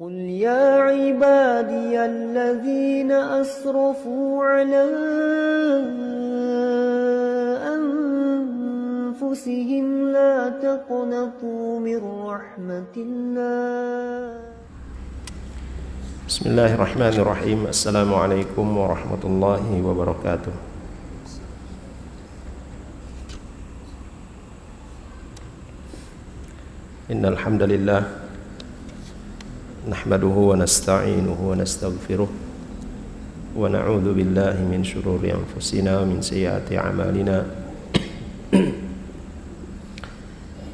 قل يا عبادي الذين أسرفوا على أنفسهم لا تقنطوا من رحمة الله. بسم الله الرحمن الرحيم. السلام عليكم ورحمة الله وبركاته. إن الحمد لله نحمده ونستعينه ونستغفره ونعوذ بالله من شرور أنفسنا ومن سيئات أعمالنا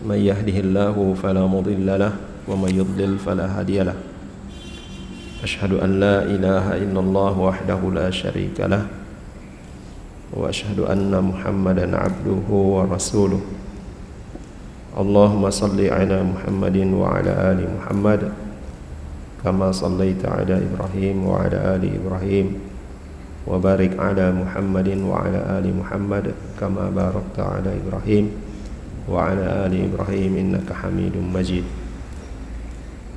من يهده الله فلا مضل له ومن يضلل فلا هادي له. أشهد أن لا إله إلا الله وحده لا شريك له وأشهد أن محمدا عبده ورسوله. اللهم صل على محمد وعلى آل محمد كما صليت على إبراهيم وعلى آل إبراهيم وبارك على محمد وعلى آل محمد كما باركت على إبراهيم وعلى آل إبراهيم إنك حميد مجيد.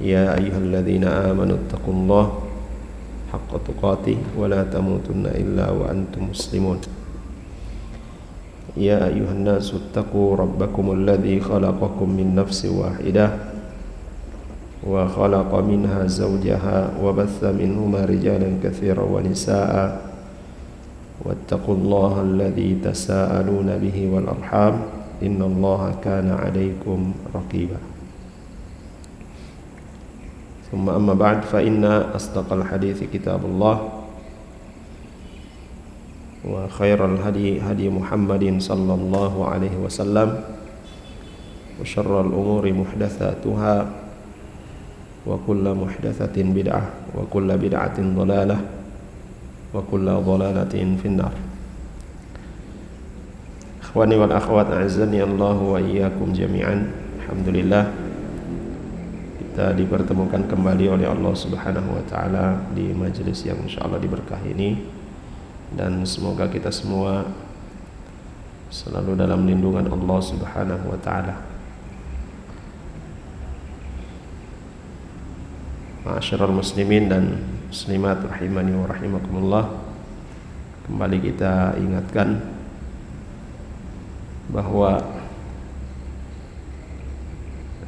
يا أيها الذين آمنوا اتقوا الله حق تقاته ولا تموتن إلا وأنتم مسلمون. يا أيها الناس اتقوا ربكم الذي خلقكم من نفس واحدة وخلق منها زوجها وبث منهما رجالا كثيرا ونساء واتقوا الله الذي تساءلون به والأرحام إن الله كان عليكم رقيبا. ثم أما بعد فإن أصدق الحديث كتاب الله وخير الهدي هدي محمد صلى الله عليه وسلم وشر الأمور محدثاتها وكل محدثة بدعة وكل بدعة ضلالة وكل ضلالة في النار. Ikhwani wal akhwat a'azzani Allah wa iyyakum jami'an. Alhamdulillah kita dipertemukan kembali oleh Allah Subhanahu wa taala di majelis yang insyaallah diberkahi ini, dan semoga kita semua selalu dalam lindungan Allah Subhanahu wa taala. Ma'asyiral muslimin dan muslimat rahimani wa rahimakumullah, kembali kita ingatkan bahwa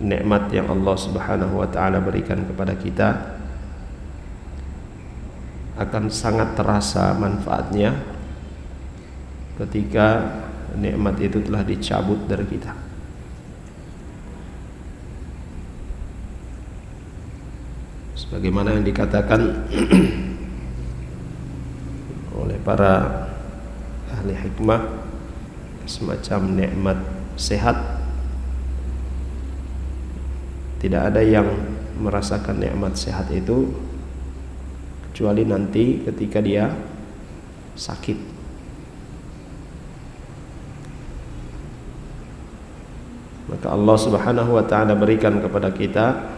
nikmat yang Allah Subhanahu wa taala berikan kepada kita akan sangat terasa manfaatnya ketika nikmat itu telah dicabut dari kita. Sebagaimana yang dikatakan oleh para ahli hikmah, semacam nikmat sehat, tidak ada yang merasakan nikmat sehat itu kecuali nanti ketika dia sakit. Maka Allah Subhanahu wa taala berikan kepada kita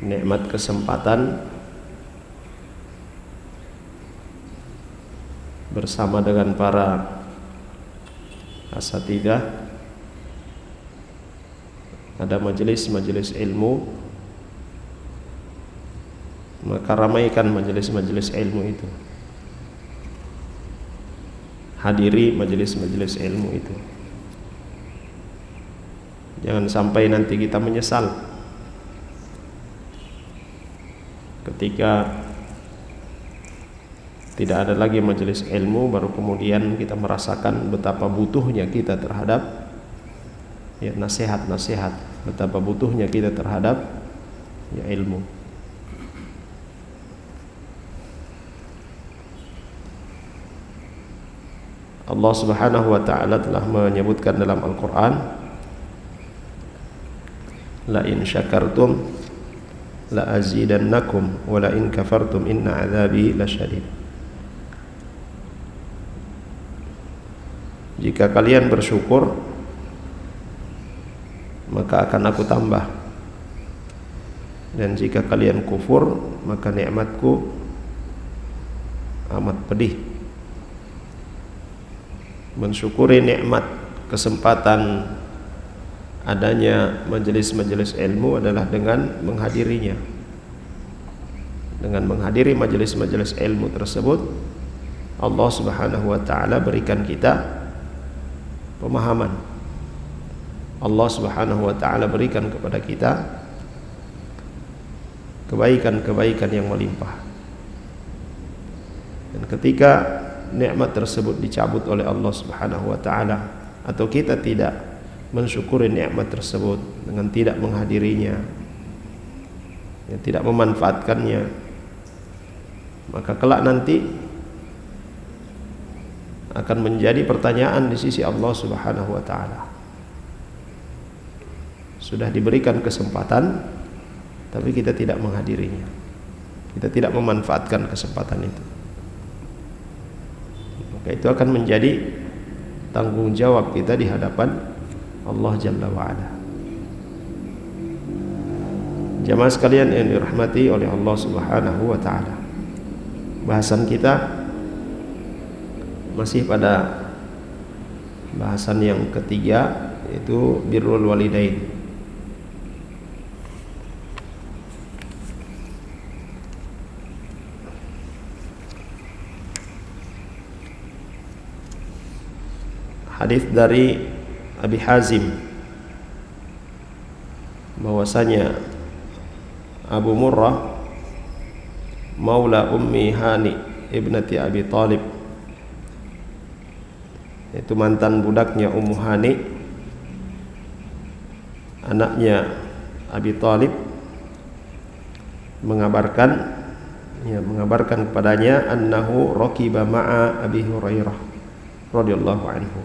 nikmat kesempatan bersama dengan para asatidzah, ada majelis-majelis ilmu, maka ramaikan majelis-majelis ilmu itu, hadiri majelis-majelis ilmu itu. Jangan sampai nanti kita menyesal ketika tidak ada lagi majelis ilmu, baru kemudian kita merasakan betapa butuhnya kita terhadap nasihat-nasihat, betapa butuhnya kita terhadap ilmu. Allah Subhanahu wa taala telah menyebutkan dalam Al-Qur'an, la in syakartum la azidannakum wa la in kafartum inna adzabi lasyadid. Jika kalian bersyukur maka akan aku tambah, dan jika kalian kufur maka nikmatku amat pedih. Mensyukuri nikmat kesempatan adanya majelis-majelis ilmu adalah dengan menghadirinya, dengan menghadiri majelis-majelis ilmu tersebut, Allah Subhanahu wa taala berikan kita pemahaman. Allah Subhanahu wa taala berikan kepada kita kebaikan-kebaikan yang melimpah. Dan ketika nikmat tersebut dicabut oleh Allah Subhanahu wa taala, atau kita tidak mensyukuri nikmat tersebut dengan tidak menghadirinya, tidak memanfaatkannya, maka kelak nanti akan menjadi pertanyaan di sisi Allah Subhanahu wa taala. Sudah diberikan kesempatan, tapi kita tidak menghadirinya, kita tidak memanfaatkan kesempatan itu. Maka itu akan menjadi tanggung jawab kita di hadapan Allah Jalla wa'ala. Jamaah sekalian yang dirahmati oleh Allah Subhanahu wa ta'ala, bahasan kita masih pada bahasan yang ketiga, yaitu birrul walidain. Hadis dari Abi Hazim bahwasanya Abu Murrah maula Ummi Hani ibnati Abi Talib, itu mantan budaknya Ummu Hani, anaknya Abi Talib, mengabarkan kepadanya annahu raqiba ma'a Abi Hurairah radhiyallahu anhu.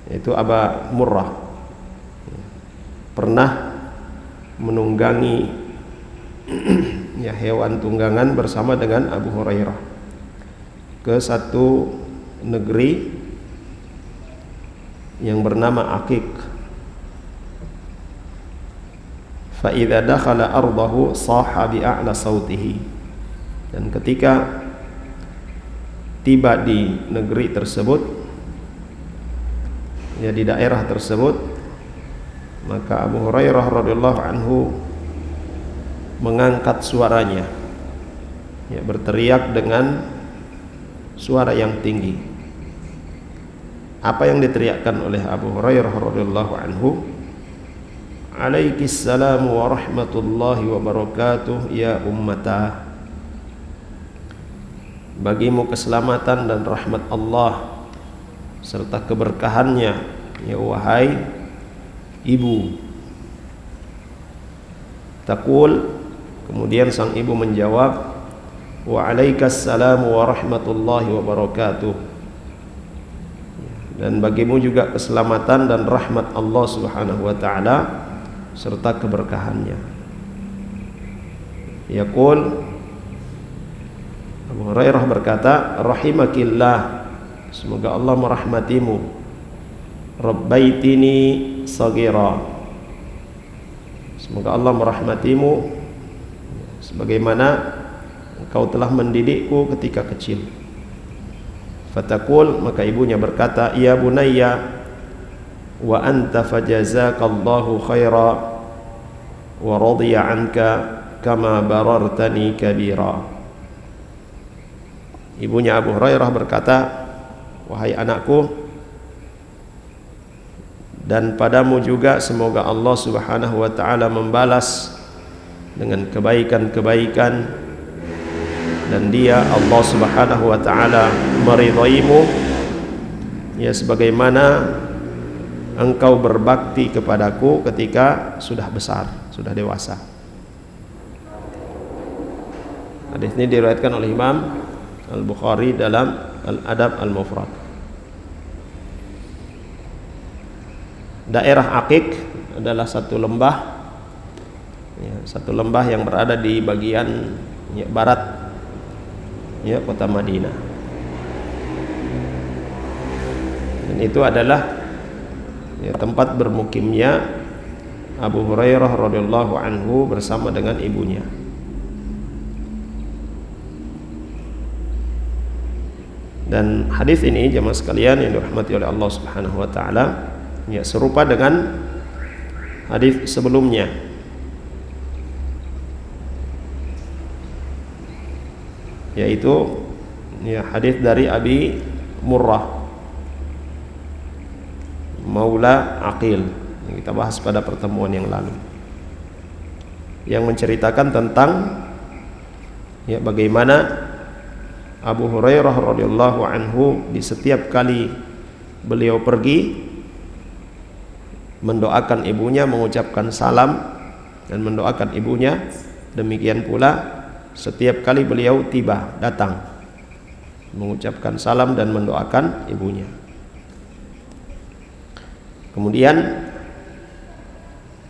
Itu Aba Murrah pernah menunggangi hewan tunggangan bersama dengan Abu Hurairah ke satu negeri yang bernama Aqiq. Fa idza dakhala ardahu sahha bi a'la sautihi. Dan ketika tiba di negeri tersebut, di daerah tersebut, maka Abu Hurairah radhiyallahu anhu mengangkat suaranya, berteriak dengan suara yang tinggi. Apa yang diteriakkan oleh Abu Hurairah radhiyallahu anhu? Alaikissalamu wa rahmatullahi wa barakatuh ya ummata. Bagimu keselamatan dan rahmat Allah serta keberkahannya, ya wahai ibu. Taqul, kemudian sang ibu menjawab, wa alaikassalamu wa rahmatullahi wa barakatuh. Dan bagimu juga keselamatan dan rahmat Allah Subhanahu wa taala serta keberkahannya. Yaqul, Abu Hurairah berkata, rahimakillah, semoga Allah merahmatimu. Rabbaitini sagira, semoga Allah merahmatimu sebagaimana engkau telah mendidikku ketika kecil. Fatakul, maka ibunya berkata, ya bunayya wa anta fajazakallahu khaira wa radiya anka kama barartani kabira. Ibunya Abu Hurairah berkata, wahai anakku, dan padamu juga semoga Allah Subhanahu wa taala membalas dengan kebaikan-kebaikan, dan dia Allah Subhanahu wa taala meridaimu sebagaimana engkau berbakti kepadaku ketika sudah besar, sudah dewasa. Hadis ini diriwayatkan oleh Imam Al-Bukhari dalam Al-Adab Al-Mufrad. Daerah Aqiq adalah satu lembah, satu lembah yang berada di bagian barat kota Madinah. Dan itu adalah tempat bermukimnya Abu Hurairah radhiyallahu anhu bersama dengan ibunya. Dan hadis ini jemaah sekalian yang dirahmati oleh Allah Subhanahu wa taala, serupa dengan hadis sebelumnya, yaitu ya, hadis dari Abi Murrah Maula Aqil yang kita bahas pada pertemuan yang lalu, yang menceritakan tentang ya bagaimana Abu Hurairah radhiyallahu anhu di setiap kali beliau pergi mendoakan ibunya, mengucapkan salam dan mendoakan ibunya. Demikian pula setiap kali beliau tiba, datang, mengucapkan salam dan mendoakan ibunya. Kemudian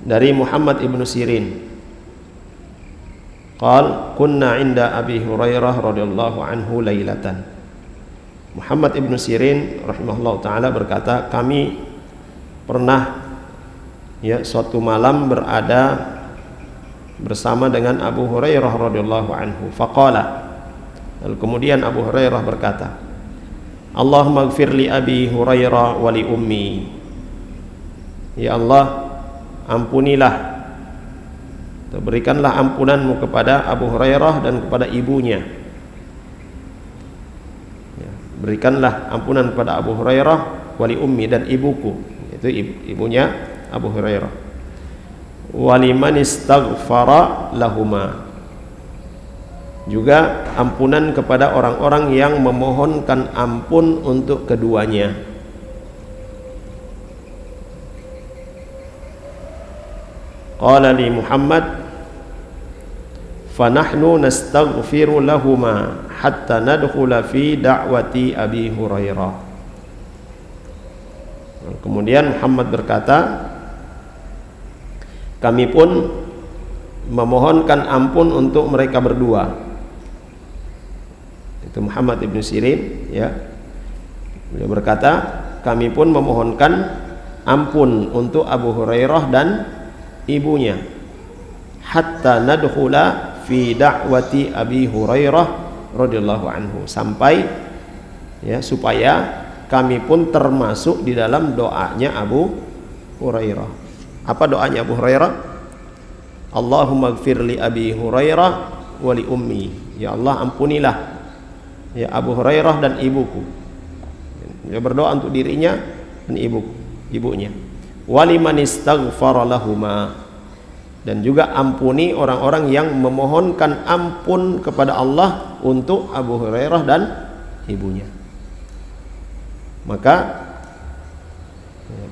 dari Muhammad ibnu Sirin, qal kunna inda Abi Hurairah radhiyallahu anhu lailatan. Muhammad ibnu Sirin rahimahullah taala berkata, kami pernah ya suatu malam berada bersama dengan Abu Hurairah radhiyallahu anhu. Faqala, lalu kemudian Abu Hurairah berkata, Allahumma ighfir li Abi Hurairah wa li ummi. Ya Allah, ampunilah, berikanlah ampunanmu kepada Abu Hurairah dan kepada ibunya. Ya, berikanlah ampunan kepada Abu Hurairah wali ummi dan ibuku, yaitu ibunya Abu Hurairah. Waliman istaghfara lahuma, juga ampunan kepada orang-orang yang memohonkan ampun untuk keduanya. Qala li Muhammad, fanahnu nastaghfiru lahuma hatta nadkhula fi da'wati Abi Hurairah. Kemudian Muhammad berkata, kami pun memohonkan ampun untuk mereka berdua. Itu Muhammad ibnu Sirin ya. Beliau berkata, kami pun memohonkan ampun untuk Abu Hurairah dan ibunya, hatta nadkhula fi da'wati Abi Hurairah radhiyallahu anhu, sampai ya supaya kami pun termasuk di dalam doanya Abu Hurairah. Apa doanya Abu Hurairah? Allahumma ighfir li Abi Hurairah wa li ummi. Ya Allah, ampunilah ya Abu Hurairah dan ibuku. Dia berdoa untuk dirinya dan ibunya. Waliman istaghfara lahuma, dan juga ampuni orang-orang yang memohonkan ampun kepada Allah untuk Abu Hurairah dan ibunya. Maka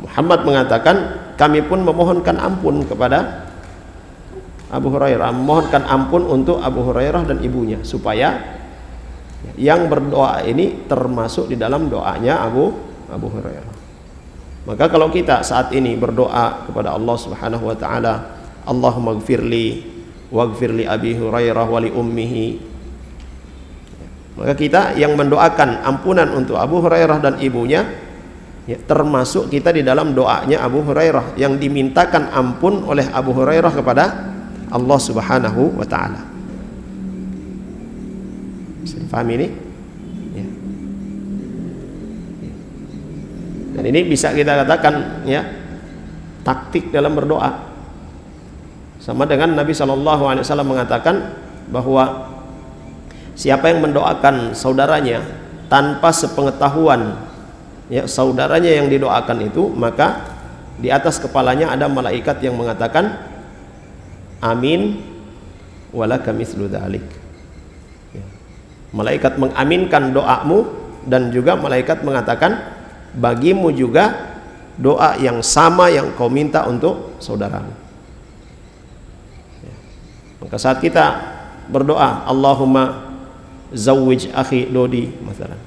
Muhammad mengatakan, kami pun memohonkan ampun kepada Abu Hurairah, memohonkan ampun untuk Abu Hurairah dan ibunya, supaya yang berdoa ini termasuk di dalam doanya Abu Hurairah. Maka kalau kita saat ini berdoa kepada Allah Subhanahu wa taala, Allahumma ighfirli waghfirli Abi Hurairah wa li ummihi, maka kita yang mendoakan ampunan untuk Abu Hurairah dan ibunya ya, termasuk kita di dalam doanya Abu Hurairah yang dimintakan ampun oleh Abu Hurairah kepada Allah Subhanahu wa taala. Bisa dipahami ini? Ya. Dan ini bisa kita katakan ya taktik dalam berdoa. Sama dengan Nabi SAW mengatakan bahwa siapa yang mendoakan saudaranya tanpa sepengetahuan ya saudaranya yang didoakan itu, maka di atas kepalanya ada malaikat yang mengatakan amin walaka mithlu dzalik. Ya. Malaikat mengaminkan doamu, dan juga malaikat mengatakan bagimu juga doa yang sama yang kau minta untuk saudaramu. Maka saat kita berdoa Allahumma zawwij akhi Dodi misalnya,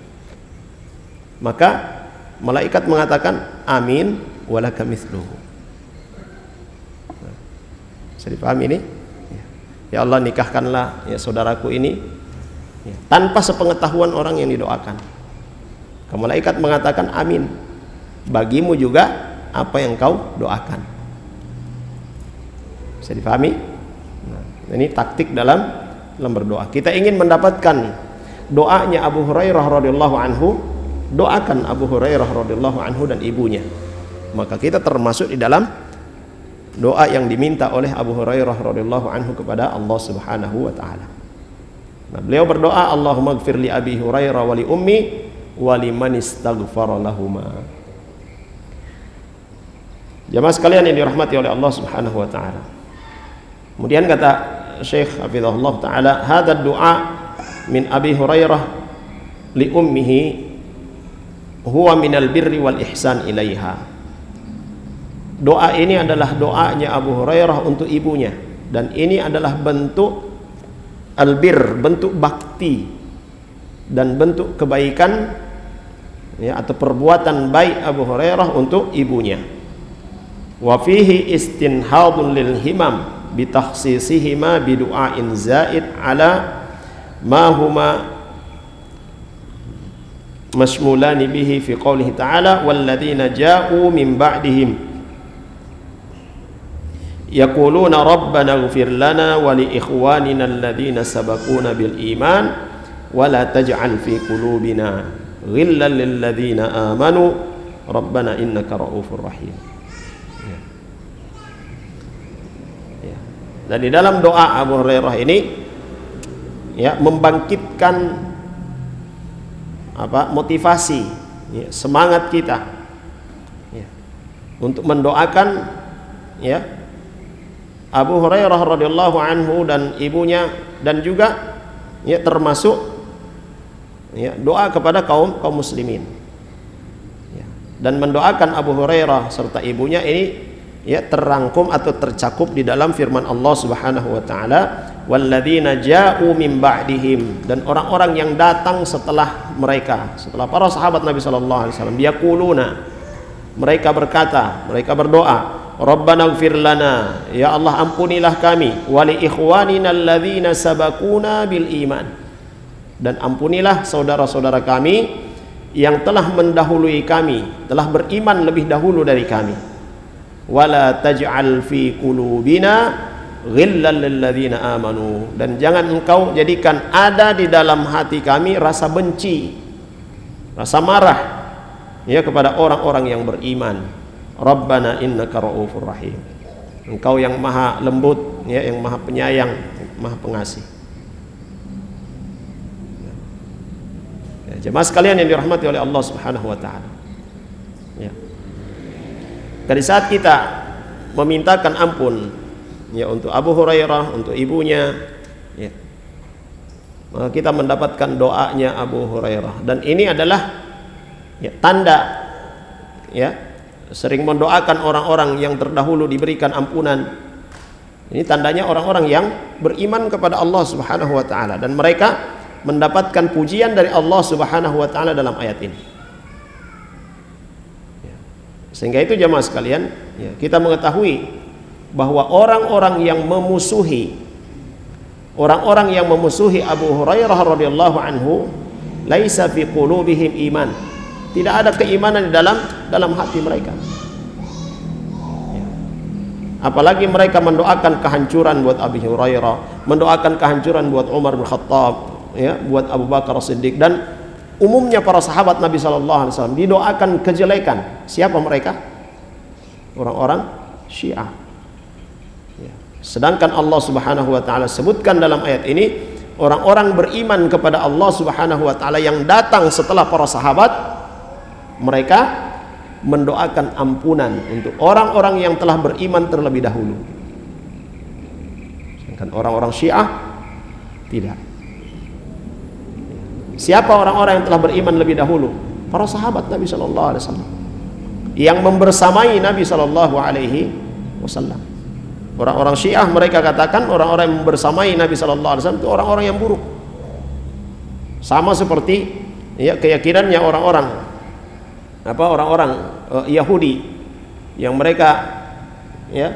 maka malaikat mengatakan amin walaka mithluhu. Bisa dipahami ini? Ya Allah, nikahkanlah ya saudaraku ini ya, tanpa sepengetahuan orang yang didoakan. Malaikat mengatakan amin, bagimu juga apa yang kau doakan. Bisa dipahami? Ini taktik dalam berdoa. Kita ingin mendapatkan doanya Abu Hurairah radhiyallahu anhu, doakan Abu Hurairah radhiyallahu anhu dan ibunya. Maka kita termasuk di dalam doa yang diminta oleh Abu Hurairah radhiyallahu anhu kepada Allah Subhanahu wa taala. Nah, beliau berdoa, Allahumma ighfir li Abi Hurairah wa li ummi wa liman istaghfara lahuma. Jamaah sekalian yang dirahmati oleh Allah Subhanahu wa taala. Kemudian kata Syekh hafizahullah taala, hadza du'a min Abi Hurairah li ummihi huwa minal birri wal ihsan ilaiha. Doa ini adalah doanya Abu Hurairah untuk ibunya, dan ini adalah bentuk albir, bentuk bakti dan bentuk kebaikan, ya, atau perbuatan baik Abu Hurairah untuk ibunya. Wa fihi istinhadun lil himam bi takhsisihima bi du'ain zaid ala ma huma mashmulani bihi fi qoulihi ta'ala walladzina ja'u min ba'dihim yaquluna rabbana ighfir lana wa li ikhwanina alladhina sabaquna bil iman wa la taj'al fi qulubina ghillan lil ladzina amanu rabbana innaka ra'ufur rahim. Dan di dalam doa Abu Hurairah ini, ya, membangkitkan motivasi, ya, semangat kita, ya, untuk mendoakan, ya, Abu Hurairah radhiyallahu anhu dan ibunya, dan juga, ya, termasuk, ya, doa kepada kaum muslimin, ya, dan mendoakan Abu Hurairah serta ibunya ini, ya, terangkum atau tercakup di dalam firman Allah Subhanahu wa taala, walladzina ja'u min ba'dihim, dan orang-orang yang datang setelah mereka, setelah para sahabat Nabi sallallahu alaihi wasallam, yaquluna, mereka berkata, mereka berdoa, rabbana ighfir lana, ya Allah ampunilah kami, wa li ikhwanina alladzina sabaquna bil iman, dan ampunilah saudara-saudara kami yang telah mendahului kami, telah beriman lebih dahulu dari kami. Wala taj'al fi qulubina ghillan lil ladzina amanu, dan jangan engkau jadikan ada di dalam hati kami rasa benci, rasa marah, ya, kepada orang-orang yang beriman. Rabbana innaka ra'ufur rahim, engkau yang maha lembut, ya, yang maha penyayang, maha pengasih. Ya, jemaah sekalian yang dirahmati oleh Allah Subhanahu wa taala, ya, dari saat kita memintakan ampun, ya, untuk Abu Hurairah, untuk ibunya, ya, maka kita mendapatkan doanya Abu Hurairah, dan ini adalah, ya, tanda, ya, sering mendoakan orang-orang yang terdahulu diberikan ampunan. Ini tandanya orang-orang yang beriman kepada Allah Subhanahu wa taala, dan mereka mendapatkan pujian dari Allah Subhanahu wa taala dalam ayat ini. Sehingga itu jamaah sekalian, ya, kita mengetahui bahwa orang-orang yang memusuhi Abu Hurairah radhiyallahu anhu, laisa fi qulubihim iman, tidak ada keimanan di dalam hati mereka, ya. Apalagi mereka mendoakan kehancuran buat Abu Hurairah, mendoakan kehancuran buat Umar bin Khattab, ya, buat Abu Bakar As-Siddiq, dan umumnya para sahabat Nabi sallallahu alaihi wasallam didoakan kejelekan. Siapa mereka? Orang-orang Syiah. Ya. Sedangkan Allah Subhanahu wa taala sebutkan dalam ayat ini orang-orang beriman kepada Allah Subhanahu wa taala yang datang setelah para sahabat, mereka mendoakan ampunan untuk orang-orang yang telah beriman terlebih dahulu. Sedangkan orang-orang Syiah tidak. Siapa orang-orang yang telah beriman lebih dahulu? Para sahabat Nabi sallallahu alaihi wasallam yang membersamai Nabi sallallahu alaihi wasallam. Orang-orang Syiah mereka katakan orang-orang yang membersamai Nabi sallallahu alaihi wasallam itu orang-orang yang buruk. Sama seperti, ya, keyakinannya orang-orang Yahudi yang mereka, ya,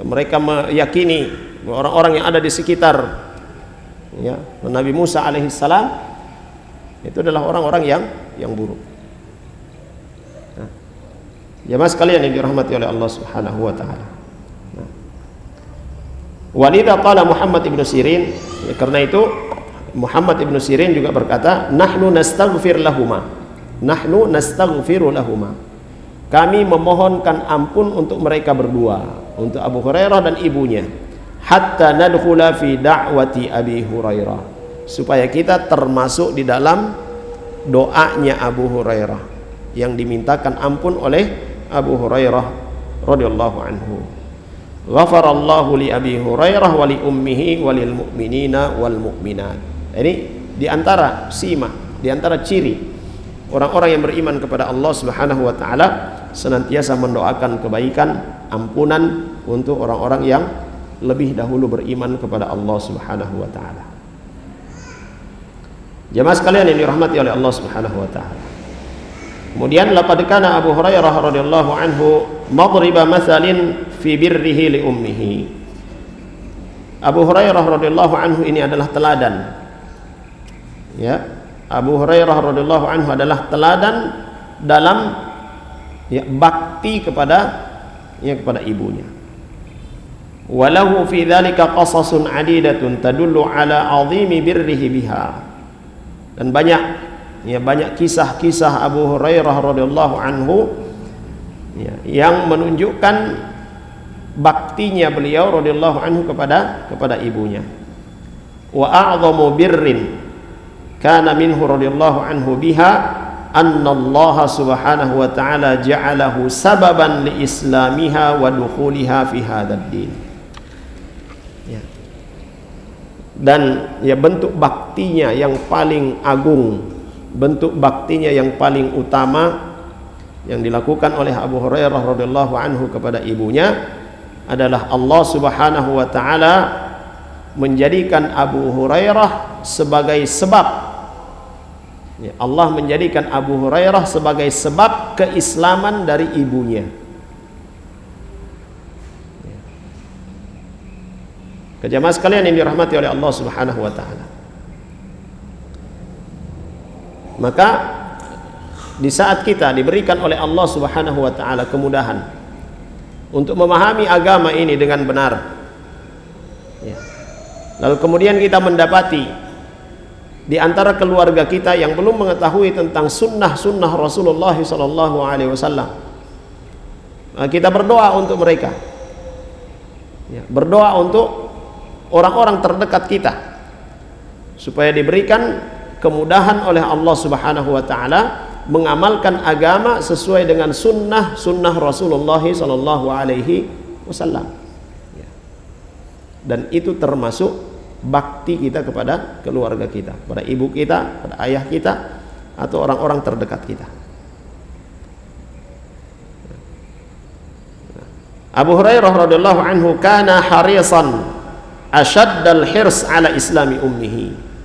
mereka meyakini orang-orang yang ada di sekitar, ya, Nabi Musa alaihissalam itu adalah orang-orang yang buruk. Nah, jemaah sekalian yang dirahmati oleh Allah Subhanahu wa taala. Nah, walidha qala Muhammad ibn Sirin, ya, karena itu Muhammad ibn Sirin juga berkata, nahnu nastaghfiru lahuma, kami memohonkan ampun untuk mereka berdua, untuk Abu Hurairah dan ibunya, hatta nadkhula fi da'wati Abi Hurairah, supaya kita termasuk di dalam doanya Abu Hurairah yang dimintakan ampun oleh Abu Hurairah radhiyallahu anhu. Ghafarallahu li Abi Hurairah wa li ummihi wa lil mu'minina wal mu'minat. Ini di antara simak, di antara ciri orang-orang yang beriman kepada Allah Subhanahu wa taala, senantiasa mendoakan kebaikan, ampunan untuk orang-orang yang lebih dahulu beriman kepada Allah Subhanahu wa taala. Jemaah sekalian yang dirahmati oleh Allah Subhanahu wa taala. Kemudian laqad kana Abu Hurairah radhiyallahu anhu madriba mathalin fi birrihi li ummihi. Abu Hurairah radhiyallahu anhu ini adalah teladan. Ya, Abu Hurairah radhiyallahu anhu adalah teladan dalam bakti kepada ibunya. Walahu fi dzalika qasasun adidatun tadullu ala 'azimi birrihi biha. Dan banyak kisah-kisah Abu Hurairah radhiyallahu anhu yang menunjukkan baktinya beliau radhiyallahu anhu kepada ibunya. Wa a'zamu birrin kana minhu radhiyallahu anhu biha anna Allah subhanahu wa ta'ala ja'alahu sababan li islamiha wa dukhuliha fi hadzal din. Dan bentuk baktinya yang paling agung, bentuk baktinya yang paling utama yang dilakukan oleh Abu Hurairah radhiyallahu anhu kepada ibunya adalah Allah Subhanahu wa taala menjadikan Abu Hurairah sebagai sebab, Allah menjadikan Abu Hurairah sebagai sebab keislaman dari ibunya. Jemaah sekalian yang dirahmati oleh Allah Subhanahu wa taala. Maka di saat kita diberikan oleh Allah Subhanahu wa taala kemudahan untuk memahami agama ini dengan benar, lalu kemudian kita mendapati di antara keluarga kita yang belum mengetahui tentang sunnah-sunnah Rasulullah SAW, kita berdoa untuk mereka, berdoa untuk orang-orang terdekat kita supaya diberikan kemudahan oleh Allah Subhanahu wa taala mengamalkan agama sesuai dengan sunnah Rasulullah sallallahu alaihi wasallam. Dan itu termasuk bakti kita kepada keluarga kita, pada ibu kita, pada ayah kita, atau orang-orang terdekat kita. Abu Hurairah radhiyallahu anhu kana harisan asyaddal hirs ala islami ummihi.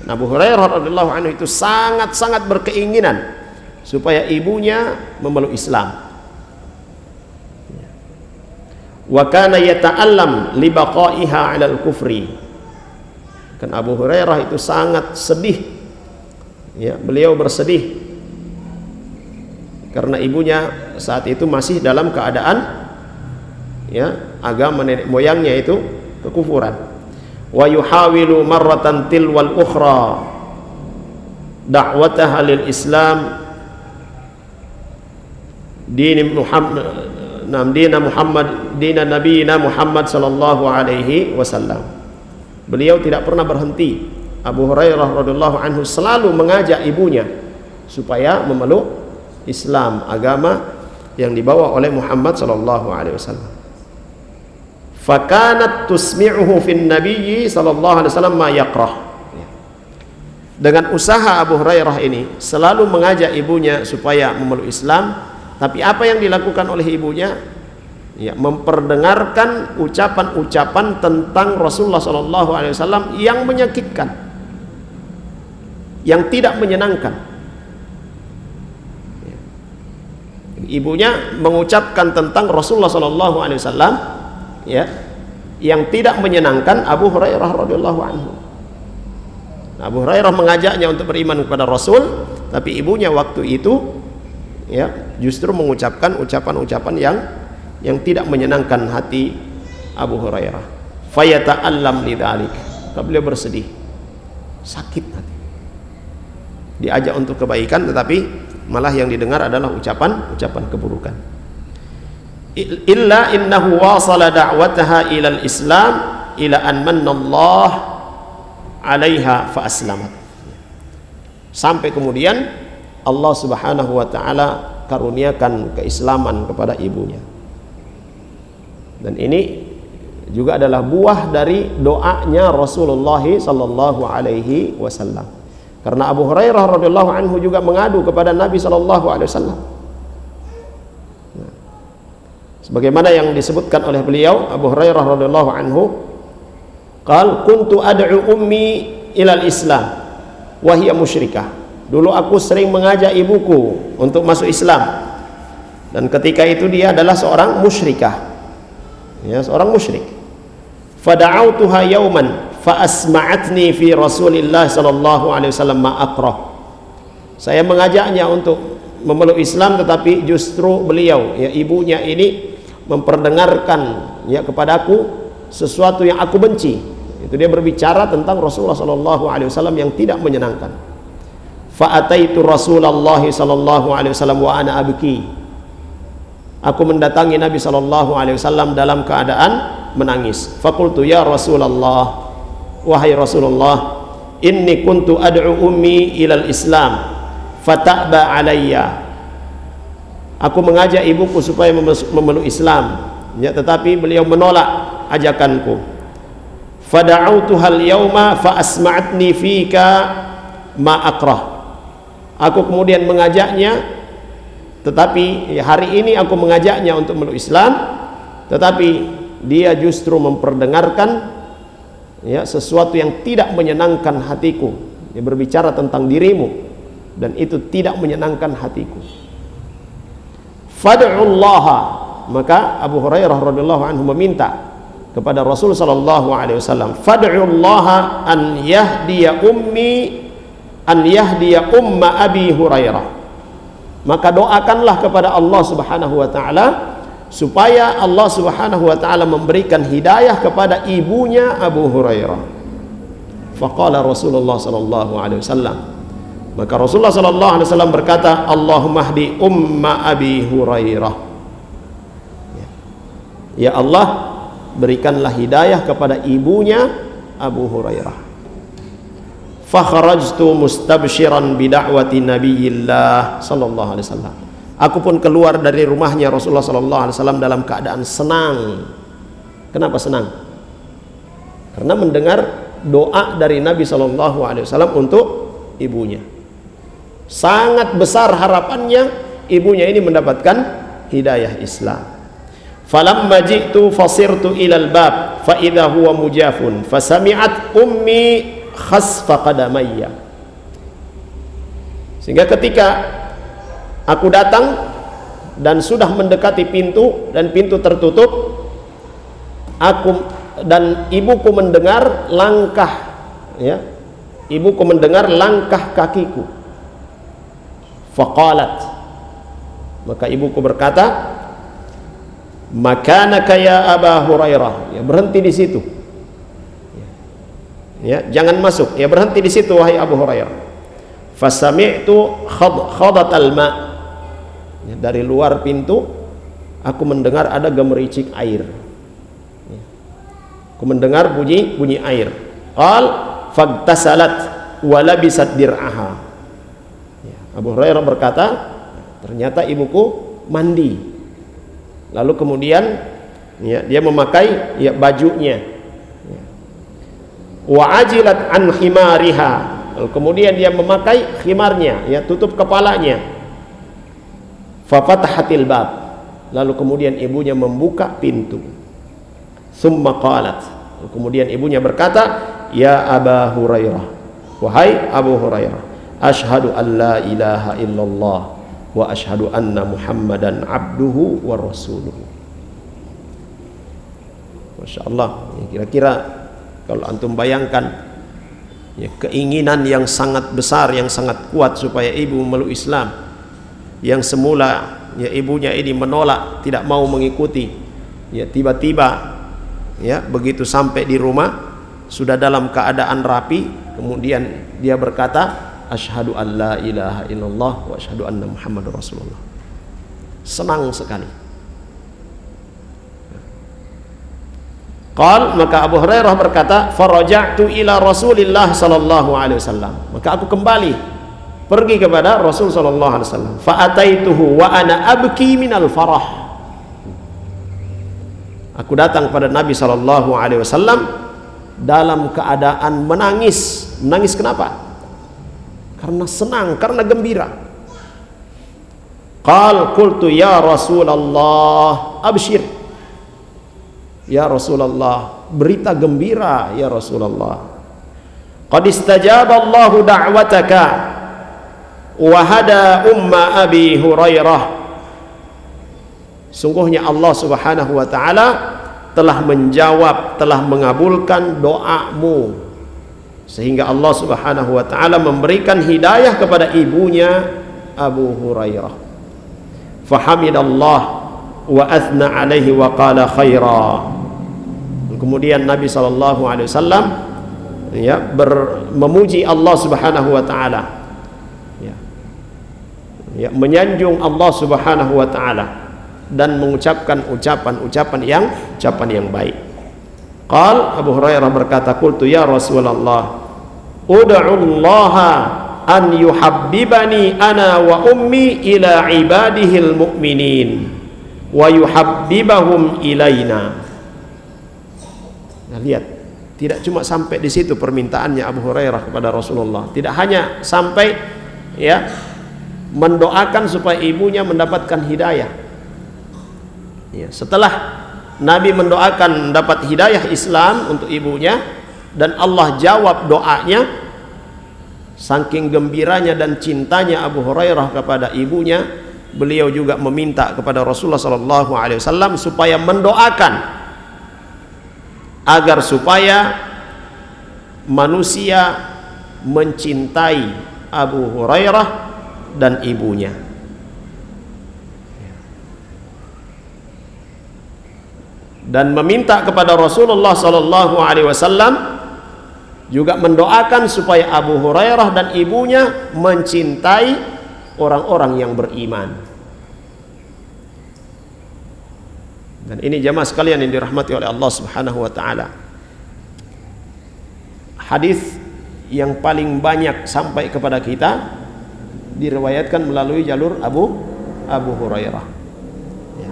Abu Hurairah radhiyallahu anhu itu sangat-sangat berkeinginan supaya ibunya memeluk Islam. Wa kana yata'allam li baqaiha 'ala al-kufri. Kan Abu Hurairah itu sangat sedih. Beliau bersedih karena ibunya saat itu masih dalam keadaan agama nenek moyangnya itu kekufuran. Wa yuhawilu marratan tilwal ukhra da'wataha lil Islam dina nabiyina Muhammad sallallahu alaihi wasallam. Beliau tidak pernah berhenti. Abu Hurairah radhiyallahu anhu selalu mengajak ibunya supaya memeluk Islam, agama yang dibawa oleh Muhammad sallallahu alaihi wasallam. Fakanat tusmi'uhu fin nabiyyi sallallahu alaihi wasallam ma yaqrah. Dengan usaha Abu Hurairah ini selalu mengajak ibunya supaya memeluk Islam, tapi apa yang dilakukan oleh ibunya? Memperdengarkan ucapan-ucapan tentang Rasulullah sallallahu alaihi wasallam yang menyakitkan, yang tidak menyenangkan. Ibunya mengucapkan tentang Rasulullah sallallahu alaihi wasallam yang tidak menyenangkan Abu Hurairah radhiyallahu anhu. Abu Hurairah mengajaknya untuk beriman kepada Rasul, tapi ibunya waktu itu justru mengucapkan ucapan-ucapan yang tidak menyenangkan hati Abu Hurairah. Fayata'allam lidzalik. Beliau bersedih, sakit hati. Diajak untuk kebaikan tetapi malah yang didengar adalah ucapan keburukan. Illa innahu wasala da'wataha ilal Islam ila an manallah 'alaiha fa aslamat. Sampai kemudian Allah Subhanahu wa taala karuniakan keislaman kepada ibunya. Dan ini juga adalah buah dari doanya Rasulullah sallallahu alaihi wasallam. Karena Abu Hurairah radhiyallahu anhu juga mengadu kepada Nabi sallallahu alaihi wasallam. Sebagaimana yang disebutkan oleh beliau, Abu Hurairah radhiyallahu anhu, qal kuntu ad'u ummi ilal Islam wa hiya musyrikah. Dulu aku sering mengajak ibuku untuk masuk Islam, dan ketika itu dia adalah seorang musyrikah, ya, seorang musyrik. Fada'autuha yauman fa asma'atni fi Rasulillah sallallahu alaihi wasallam ma akrah. Saya mengajaknya untuk memeluk Islam, tetapi justru beliau, ya, ibunya ini memperdengarkan, ya, kepadaku sesuatu yang aku benci. Itu dia berbicara tentang Rasulullah sallallahu alaihi wasallam yang tidak menyenangkan. Fa ataitu Rasulullah sallallahu alaihi wasallam wa ana abki. Aku mendatangi Nabi sallallahu alaihi wasallam dalam keadaan menangis. Faqultu ya Rasulullah, wahai Rasulullah, inni kuntu ad'u ummi ilal Islam fata'ba alayya. Aku mengajak ibuku supaya memeluk Islam, ya, tetapi beliau menolak ajakanku. Fada'autuhal yauma fa asma'atni fika ma akrah. Aku kemudian mengajaknya, tetapi hari ini aku mengajaknya untuk memeluk Islam, tetapi dia justru memperdengarkan, ya, sesuatu yang tidak menyenangkan hatiku. Dia berbicara tentang dirimu, dan itu tidak menyenangkan hatiku. Fad'ullaha, maka Abu Hurairah radhiyallahu anhu meminta kepada Rasul sallallahu alaihi wasallam, fad'ullaha an yahdiya umma Abi Hurairah. Maka doakanlah kepada Allah Subhanahu wa taala supaya Allah Subhanahu wa taala memberikan hidayah kepada ibunya Abu Hurairah. Faqala Rasulullah sallallahu alaihi wasallam, maka Rasulullah sallallahu alaihi wasallam berkata, Allahumma hdi umma Abi Hurairah. Ya Allah, berikanlah hidayah kepada ibunya Abu Hurairah. Fakharajtu mustabshiran bida'wati Nabiyillah sallallahu alaihi wasallam. Aku pun keluar dari rumahnya Rasulullah sallallahu alaihi wasallam dalam keadaan senang. Kenapa senang? Karena mendengar doa dari Nabi sallallahu alaihi wasallam untuk ibunya. Sangat besar harapannya ibunya ini mendapatkan hidayah Islam. Falamma ji'tu fasirtu ilal bab fa idza huwa mujafun fasami'at ummi khasfa qadamayya. Sehingga ketika aku datang dan sudah mendekati pintu dan pintu tertutup, aku dan ibuku mendengar langkah, ya, ibuku mendengar langkah kakiku. Faqalat, maka ibuku berkata, makanaka ya Aba Hurairah, ya, berhenti di situ, ya, jangan masuk, ya, berhenti di situ wahai Abu Hurairah. Fasami'tu khadatal ma, ya, dari luar pintu aku mendengar ada gemericik air, ya. Aku mendengar bunyi air. Qal fagtasalat wa labisat dir'aha, ya, Abu Hurairah berkata, ternyata ibuku mandi, lalu kemudian, ya, dia memakai, ya, bajunya. Wa ajilat an khimariha, kemudian dia memakai khimarnya, ya, tutup kepalanya. Fa fatahatil bab, lalu kemudian ibunya membuka pintu. Summa qalat, kemudian ibunya berkata, ya Aba Hurairah, wahai Abu Hurairah, asyhadu an la ilaha illallah wa asyhadu anna Muhammadan abduhu wa rasuluhu. Masya Allah, ya, kira-kira kalau antum bayangkan, ya, keinginan yang sangat besar, yang sangat kuat supaya ibu memeluk Islam, yang semula, ya, ibunya ini menolak, tidak mau mengikuti, ya, tiba-tiba, ya, begitu sampai di rumah sudah dalam keadaan rapi, kemudian dia berkata, asyhadu an la ilaha illallah wa asyhadu anna Muhammadar Rasulullah. Senang sekali. Qal, maka Abu Hurairah berkata, faraja'tu ila Rasulillah sallallahu alaihi wasallam. Maka aku kembali pergi kepada Rasul sallallahu alaihi wasallam. Fa ataituhu wa ana abki minal farah. Aku datang pada Nabi sallallahu alaihi wasallam dalam keadaan menangis. Menangis kenapa? Karena senang, karena gembira. Qal qultu ya Rasulullah abshir. Ya Rasulullah, berita gembira ya Rasulullah. Qad istajaba Allahu da'wataka wa hada umma Abi Hurairah. Sungguhnya Allah Subhanahu wa taala telah menjawab, telah mengabulkan doamu, sehingga Allah Subhanahu wa taala memberikan hidayah kepada ibunya Abu Hurairah. Fahamidallah wa athna alaihi wa qala khaira. Kemudian Nabi sallallahu alaihi wasallam ya memuji Allah Subhanahu wa taala. Ya, menyanjung Allah Subhanahu wa taala dan mengucapkan ucapan yang baik. Qal, Abu Hurairah berkata, qultu ya Rasulullah, ud'u Allah an yuhabbibani ana wa ummi ila ibadihil mu'minin wa yuhabbibahum ilaina. Nah, lihat, tidak cuma sampai di situ permintaannya Abu Hurairah kepada Rasulullah. Tidak hanya sampai ya mendoakan supaya ibunya mendapatkan hidayah. Ya, setelah Nabi mendoakan dapat hidayah Islam untuk ibunya dan Allah jawab doanya, saking gembiranya dan cintanya Abu Hurairah kepada ibunya, beliau juga meminta kepada Rasulullah SAW supaya mendoakan agar supaya manusia mencintai Abu Hurairah dan ibunya. Dan meminta kepada Rasulullah SAW juga mendoakan supaya Abu Hurairah dan ibunya mencintai orang-orang yang beriman. Dan ini jamaah sekalian yang dirahmati oleh Allah Subhanahu wa taala. Hadis yang paling banyak sampai kepada kita diriwayatkan melalui jalur Abu Hurairah. Ya.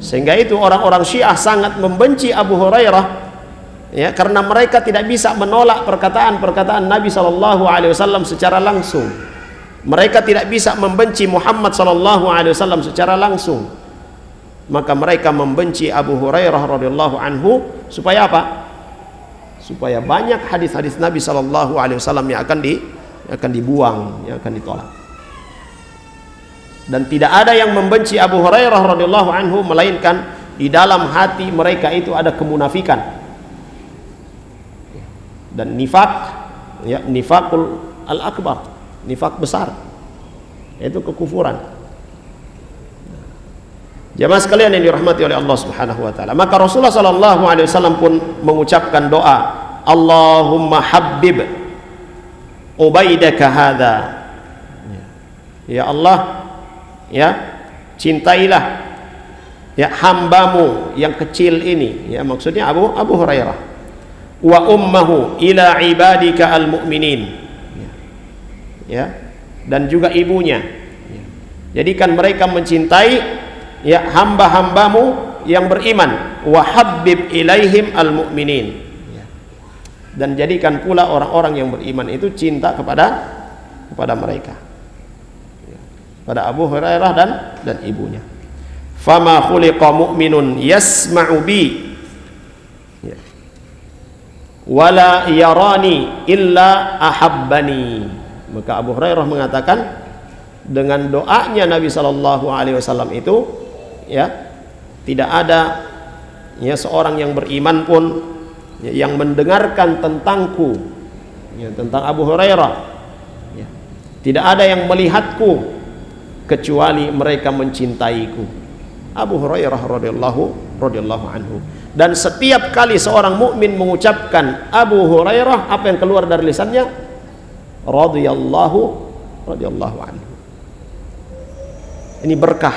Sehingga itu orang-orang Syiah sangat membenci Abu Hurairah, ya, karena mereka tidak bisa menolak perkataan-perkataan Nabi sallallahu alaihi wasallam secara langsung. Mereka tidak bisa membenci Muhammad sallallahu alaihi wasallam secara langsung. Maka mereka membenci Abu Hurairah radhiyallahu anhu supaya apa? Supaya banyak hadis-hadis Nabi sallallahu alaihi wasallam yang akan dibuang, yang akan ditolak. Dan tidak ada yang membenci Abu Hurairah radhiyallahu anhu melainkan di dalam hati mereka itu ada kemunafikan dan nifak, ya, nifakul al-akbar, nifak besar, yaitu kekufuran. Jamaah sekalian yang dirahmati oleh Allah Subhanahu wa taala, maka Rasulullah sallallahu alaihi wasallam pun mengucapkan doa, Allahumma habbib ubaidaka hadza. Ya Allah, ya, cintailah ya hambamu yang kecil ini, ya, maksudnya Abu Hurairah, wa ummahu ila ibadika al-mu'minin, ya, dan juga ibunya, jadikan mereka mencintai ya hamba-hambamu yang beriman, wa habbib ilaihim al-mu'minin, dan jadikan pula orang-orang yang beriman itu cinta kepada mereka, pada Abu Hurairah dan ibunya. Fama khuliqa mu'minun yasma'u bi wala yarani illa ahabbani. Maka Abu Hurairah mengatakan, dengan doanya Nabi sallallahu alaihi wasallam itu, ya, tidak ada ya seorang yang beriman pun ya, yang mendengarkan tentangku, ya, tentang Abu Hurairah, ya, tidak ada yang melihatku kecuali mereka mencintaiku. Abu Hurairah radhiyallahu anhu. Dan setiap kali seorang mukmin mengucapkan Abu Hurairah, apa yang keluar dari lisannya? Radhiyallahu anhu. Ini berkah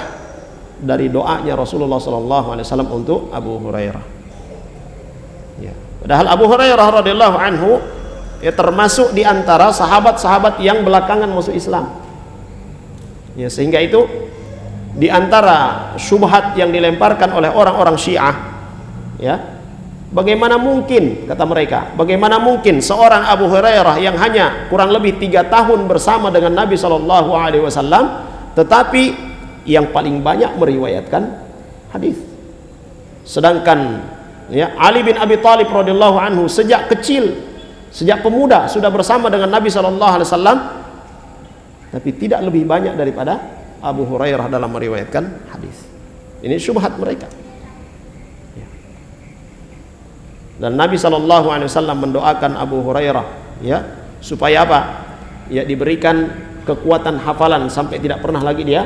dari doanya Rasulullah SAW untuk Abu Hurairah. Padahal Abu Hurairah radhiyallahu anhu ya termasuk di antara sahabat-sahabat yang belakangan masuk Islam. Ya, sehingga itu di antara syubhat yang dilemparkan oleh orang-orang Syiah, ya, bagaimana mungkin, kata mereka, bagaimana mungkin seorang Abu Hurairah yang hanya kurang lebih 3 tahun bersama dengan Nabi SAW, tetapi yang paling banyak meriwayatkan hadis. Sedangkan ya, Ali bin Abi Thalib radhiyallahu anhu sejak kecil, sejak pemuda sudah bersama dengan Nabi SAW, tapi tidak lebih banyak daripada Abu Hurairah dalam meriwayatkan hadis. Ini syubhat mereka. Ya. Dan Nabi SAW mendoakan Abu Hurairah, ya, supaya apa? Ya, diberikan kekuatan hafalan sampai tidak pernah lagi dia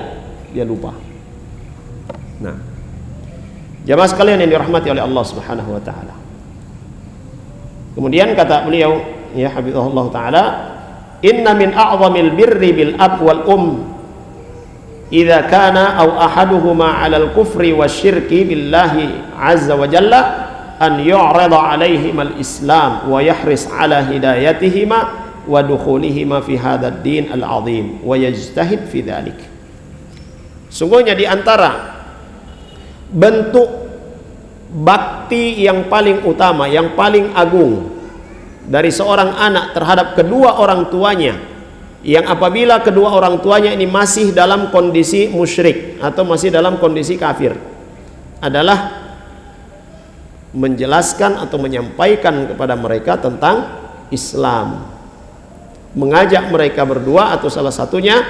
lupa. Nah, jamaah sekalian yang dirahmati oleh Allah Subhanahu wa taala. Kemudian kata beliau, ya hafizahullah taala, inna min a'zamil birri bil ab wal idza kana aw ahaduhuma 'alal kufri wasyirki billahi azza wa jalla an yu'rida 'alaihim al-islam wa yahris 'ala hidayatihima wa dukhulihima fi hadzal din al-'azim wa yajtahid fi dzalik. Sungguhnya di antara bentuk bakti yang paling utama, yang paling agung dari seorang anak terhadap kedua orang tuanya, yang apabila kedua orang tuanya ini masih dalam kondisi musyrik atau masih dalam kondisi kafir, adalah menjelaskan atau menyampaikan kepada mereka tentang Islam, mengajak mereka berdua atau salah satunya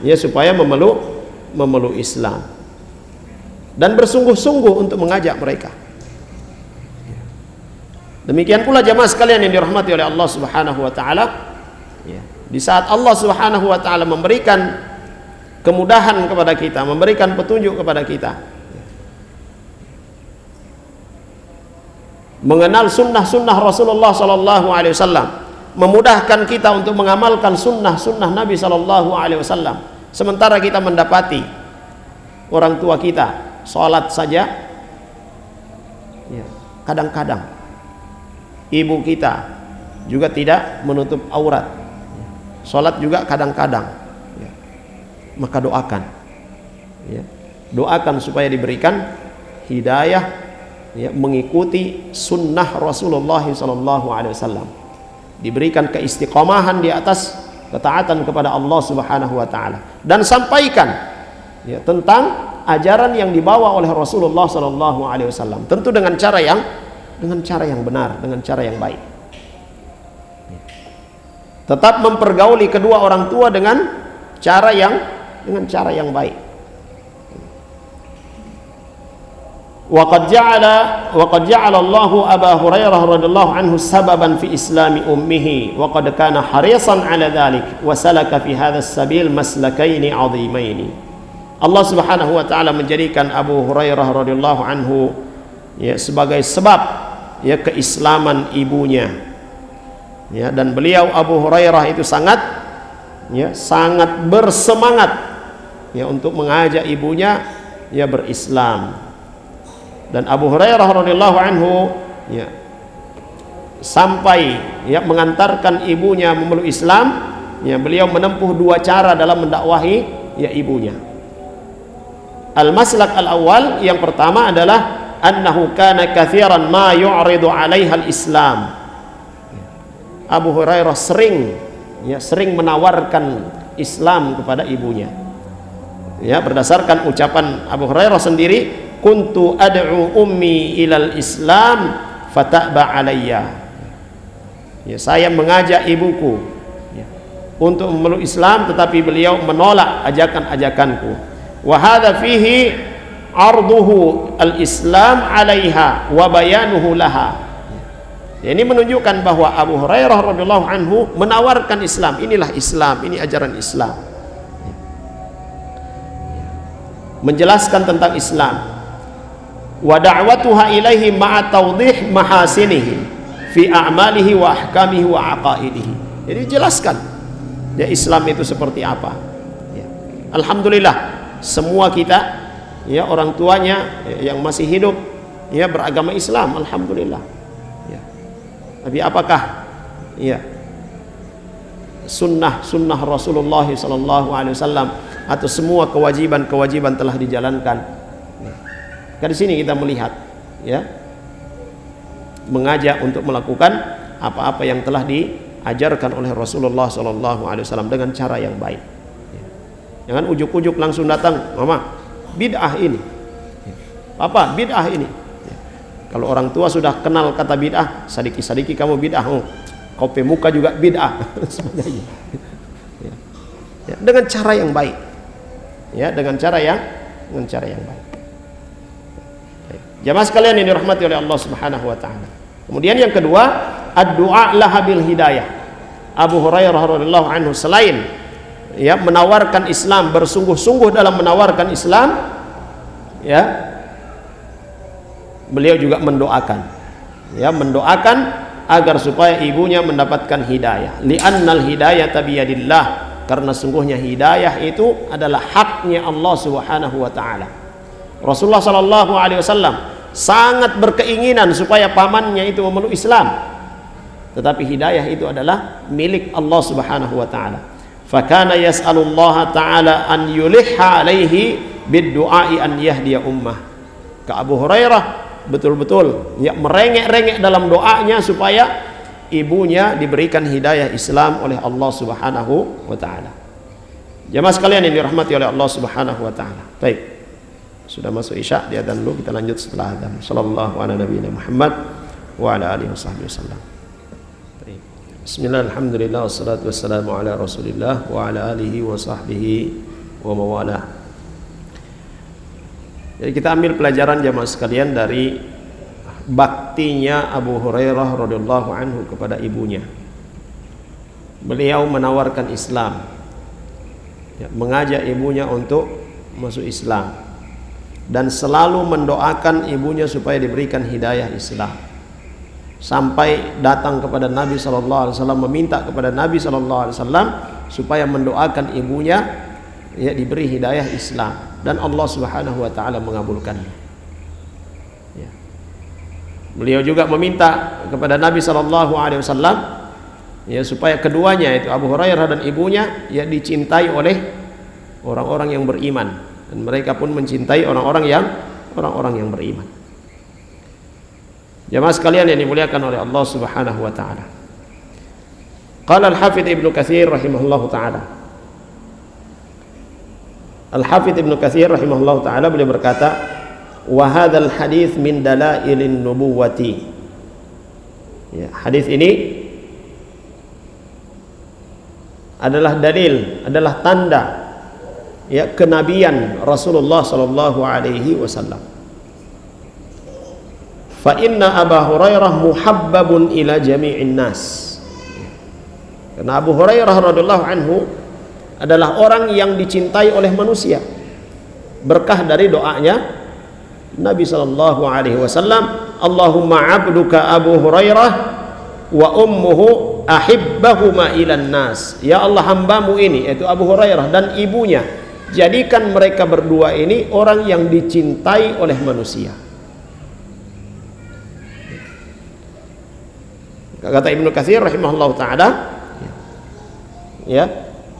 ya supaya memeluk Islam, dan bersungguh-sungguh untuk mengajak mereka. Demikian pula jamaah sekalian yang dirahmati oleh Allah Subhanahu wa taala, ya, di saat Allah Subhanahu wa taala memberikan kemudahan kepada kita, memberikan petunjuk kepada kita, mengenal sunnah-sunnah Rasulullah sallallahu alaihi wasallam, memudahkan kita untuk mengamalkan sunnah-sunnah Nabi sallallahu alaihi wasallam, sementara kita mendapati orang tua kita sholat saja, ya, kadang-kadang ibu kita juga tidak menutup aurat, sholat juga kadang-kadang, ya, maka doakan, ya, doakan supaya diberikan hidayah, ya, mengikuti sunnah Rasulullah SAW, diberikan keistiqomahan di atas ketaatan kepada Allah Subhanahu wa taala, dan sampaikan, ya, tentang ajaran yang dibawa oleh Rasulullah SAW, tentu dengan cara yang benar, dengan cara yang baik. Tetap mempergauli kedua orang tua dengan cara yang baik. Waqad ja'ala Allahu Aba Hurairah radhiyallahu anhu sababan fi islami ummihi wa qad kana harisan 'ala dhalik wa salaka fi hadzal sabil maslakaini 'azimaini. Allah Subhanahu wa taala menjadikan Abu Hurairah radhiyallahu anhu, ya, sebagai sebab, ya, keislaman ibunya, ya, dan beliau Abu Hurairah itu sangat bersemangat, ya, untuk mengajak ibunya, ya, berislam. Dan Abu Hurairah radhiyallahu anhu, ya, sampai, ya, mengantarkan ibunya memeluk Islam, ya, beliau menempuh 2 cara dalam mendakwahi, ya, ibunya. Al-maslak al-awwal, yang pertama adalah annahu kana katsiran ma yu'ridu 'alaiha al-islam. Abu Hurairah sering menawarkan Islam kepada ibunya, ya, berdasarkan ucapan Abu Hurairah sendiri, kuntu ad'u ummi ilal islam fata'ba 'alayya. Ya, saya mengajak ibuku, ya, untuk memeluk Islam, tetapi beliau menolak ajakan-ajakanku. Wa hadza fihi arduhu al-islam 'alaiha wa bayanuhu laha. Ya, ini menunjukkan bahwa Abu Hurairah radhiyallahu anhu menawarkan Islam. Inilah Islam, ini ajaran Islam, ya, menjelaskan tentang Islam. Wa da'watuha ilaihi ma'a tawdih mahasinihi fi a'malihi wa ahkamihi wa aqaidihi. Jadi jelaskan, ya, Islam itu seperti apa, ya. Alhamdulillah semua kita, ya, orang tuanya, ya, yang masih hidup, ya, beragama Islam, alhamdulillah, ya. Tapi apakah ya sunnah Rasulullah sallallahu alaihi wasallam atau semua kewajiban telah dijalankan? Di sini kita melihat ya, mengajak untuk melakukan apa-apa yang telah diajarkan oleh Rasulullah sallallahu alaihi wasallam dengan cara yang baik. Jangan ujuk-ujuk langsung datang, mama bid'ah ini, papa bid'ah ini. Kalau orang tua sudah kenal kata bid'ah, sadiki kamu bid'ah, kopi muka juga bid'ah, sebagainya. Ya, dengan cara yang baik, ya, dengan cara yang baik. Jamaah sekalian yang dirahmati oleh Allah Subhanahu wa taala. Kemudian yang kedua, ad-du'a laha bil hidayah. Abu Hurairah radhiyallahu anhu selain ya menawarkan Islam, bersungguh-sungguh dalam menawarkan Islam, ya, beliau juga mendoakan agar supaya ibunya mendapatkan hidayah. Li'annal hidayata biyadillah, karena sungguhnya hidayah itu adalah haknya Allah Subhanahu wa taala. Rasulullah sallallahu alaihi wasallam sangat berkeinginan supaya pamannya itu memeluk Islam, tetapi hidayah itu adalah milik Allah Subhanahu wa taala. Fakana yas'alullaha ta'ala an yulihha alaihi bid-du'ai an yahdiya ummah. Ka Abu Hurairah betul-betul ya merengek-rengek dalam doanya supaya ibunya diberikan hidayah Islam oleh Allah Subhanahu wa taala. Jamaah sekalian yang dirahmati oleh Allah Subhanahu wa taala. Baik. Sudah masuk Isya, di adzan dulu, kita lanjut setelah adzan. Sallallahu ala nabiyina Muhammad wa ala alihi wasallam. Bismillah, alhamdulillah, wassalatu wassalamu ala Rasulillah wa ala alihi wa sahbihi wa mawalah. Jadi kita ambil pelajaran jamaah sekalian dari baktinya Abu Hurairah radhiyallahu anhu kepada ibunya. Beliau menawarkan Islam, ya, mengajak ibunya untuk masuk Islam, dan selalu mendoakan ibunya supaya diberikan hidayah Islam, sampai datang kepada Nabi SAW, meminta kepada Nabi SAW supaya mendoakan ibunya ya diberi hidayah Islam, dan Allah Subhanahu wa taala mengabulkannya. Ya. Beliau juga meminta kepada Nabi SAW ya supaya keduanya, itu Abu Hurairah dan ibunya, ya dicintai oleh orang-orang yang beriman, dan mereka pun mencintai orang-orang yang beriman. Jamaah sekalian yang dimuliakan oleh Allah Subhanahu wa taala. Qala Al-Hafidz Ibnu Katsir rahimahullahu taala. Al-Hafidz Ibnu Katsir rahimahullahu taala beliau berkata, "Wa hadzal hadits min dalailin nubuwati." Ya, hadis ini adalah dalil, adalah tanda ya kenabian Rasulullah sallallahu alaihi wasallam. Fa inna Abu Hurairah muhabbabun ila jami'in nas. Karena Abu Hurairah radhiyallahu anhu adalah orang yang dicintai oleh manusia, berkah dari doanya Nabi sallallahu alaihi wasallam, Allahumma 'abduka Abu Hurairah wa ummuhu ahibbahuma ilan nas. Ya Allah, hambamu ini, yaitu Abu Hurairah dan ibunya, jadikan mereka berdua ini orang yang dicintai oleh manusia. Kata Ibnu Katsir rahimahullah taala, ya,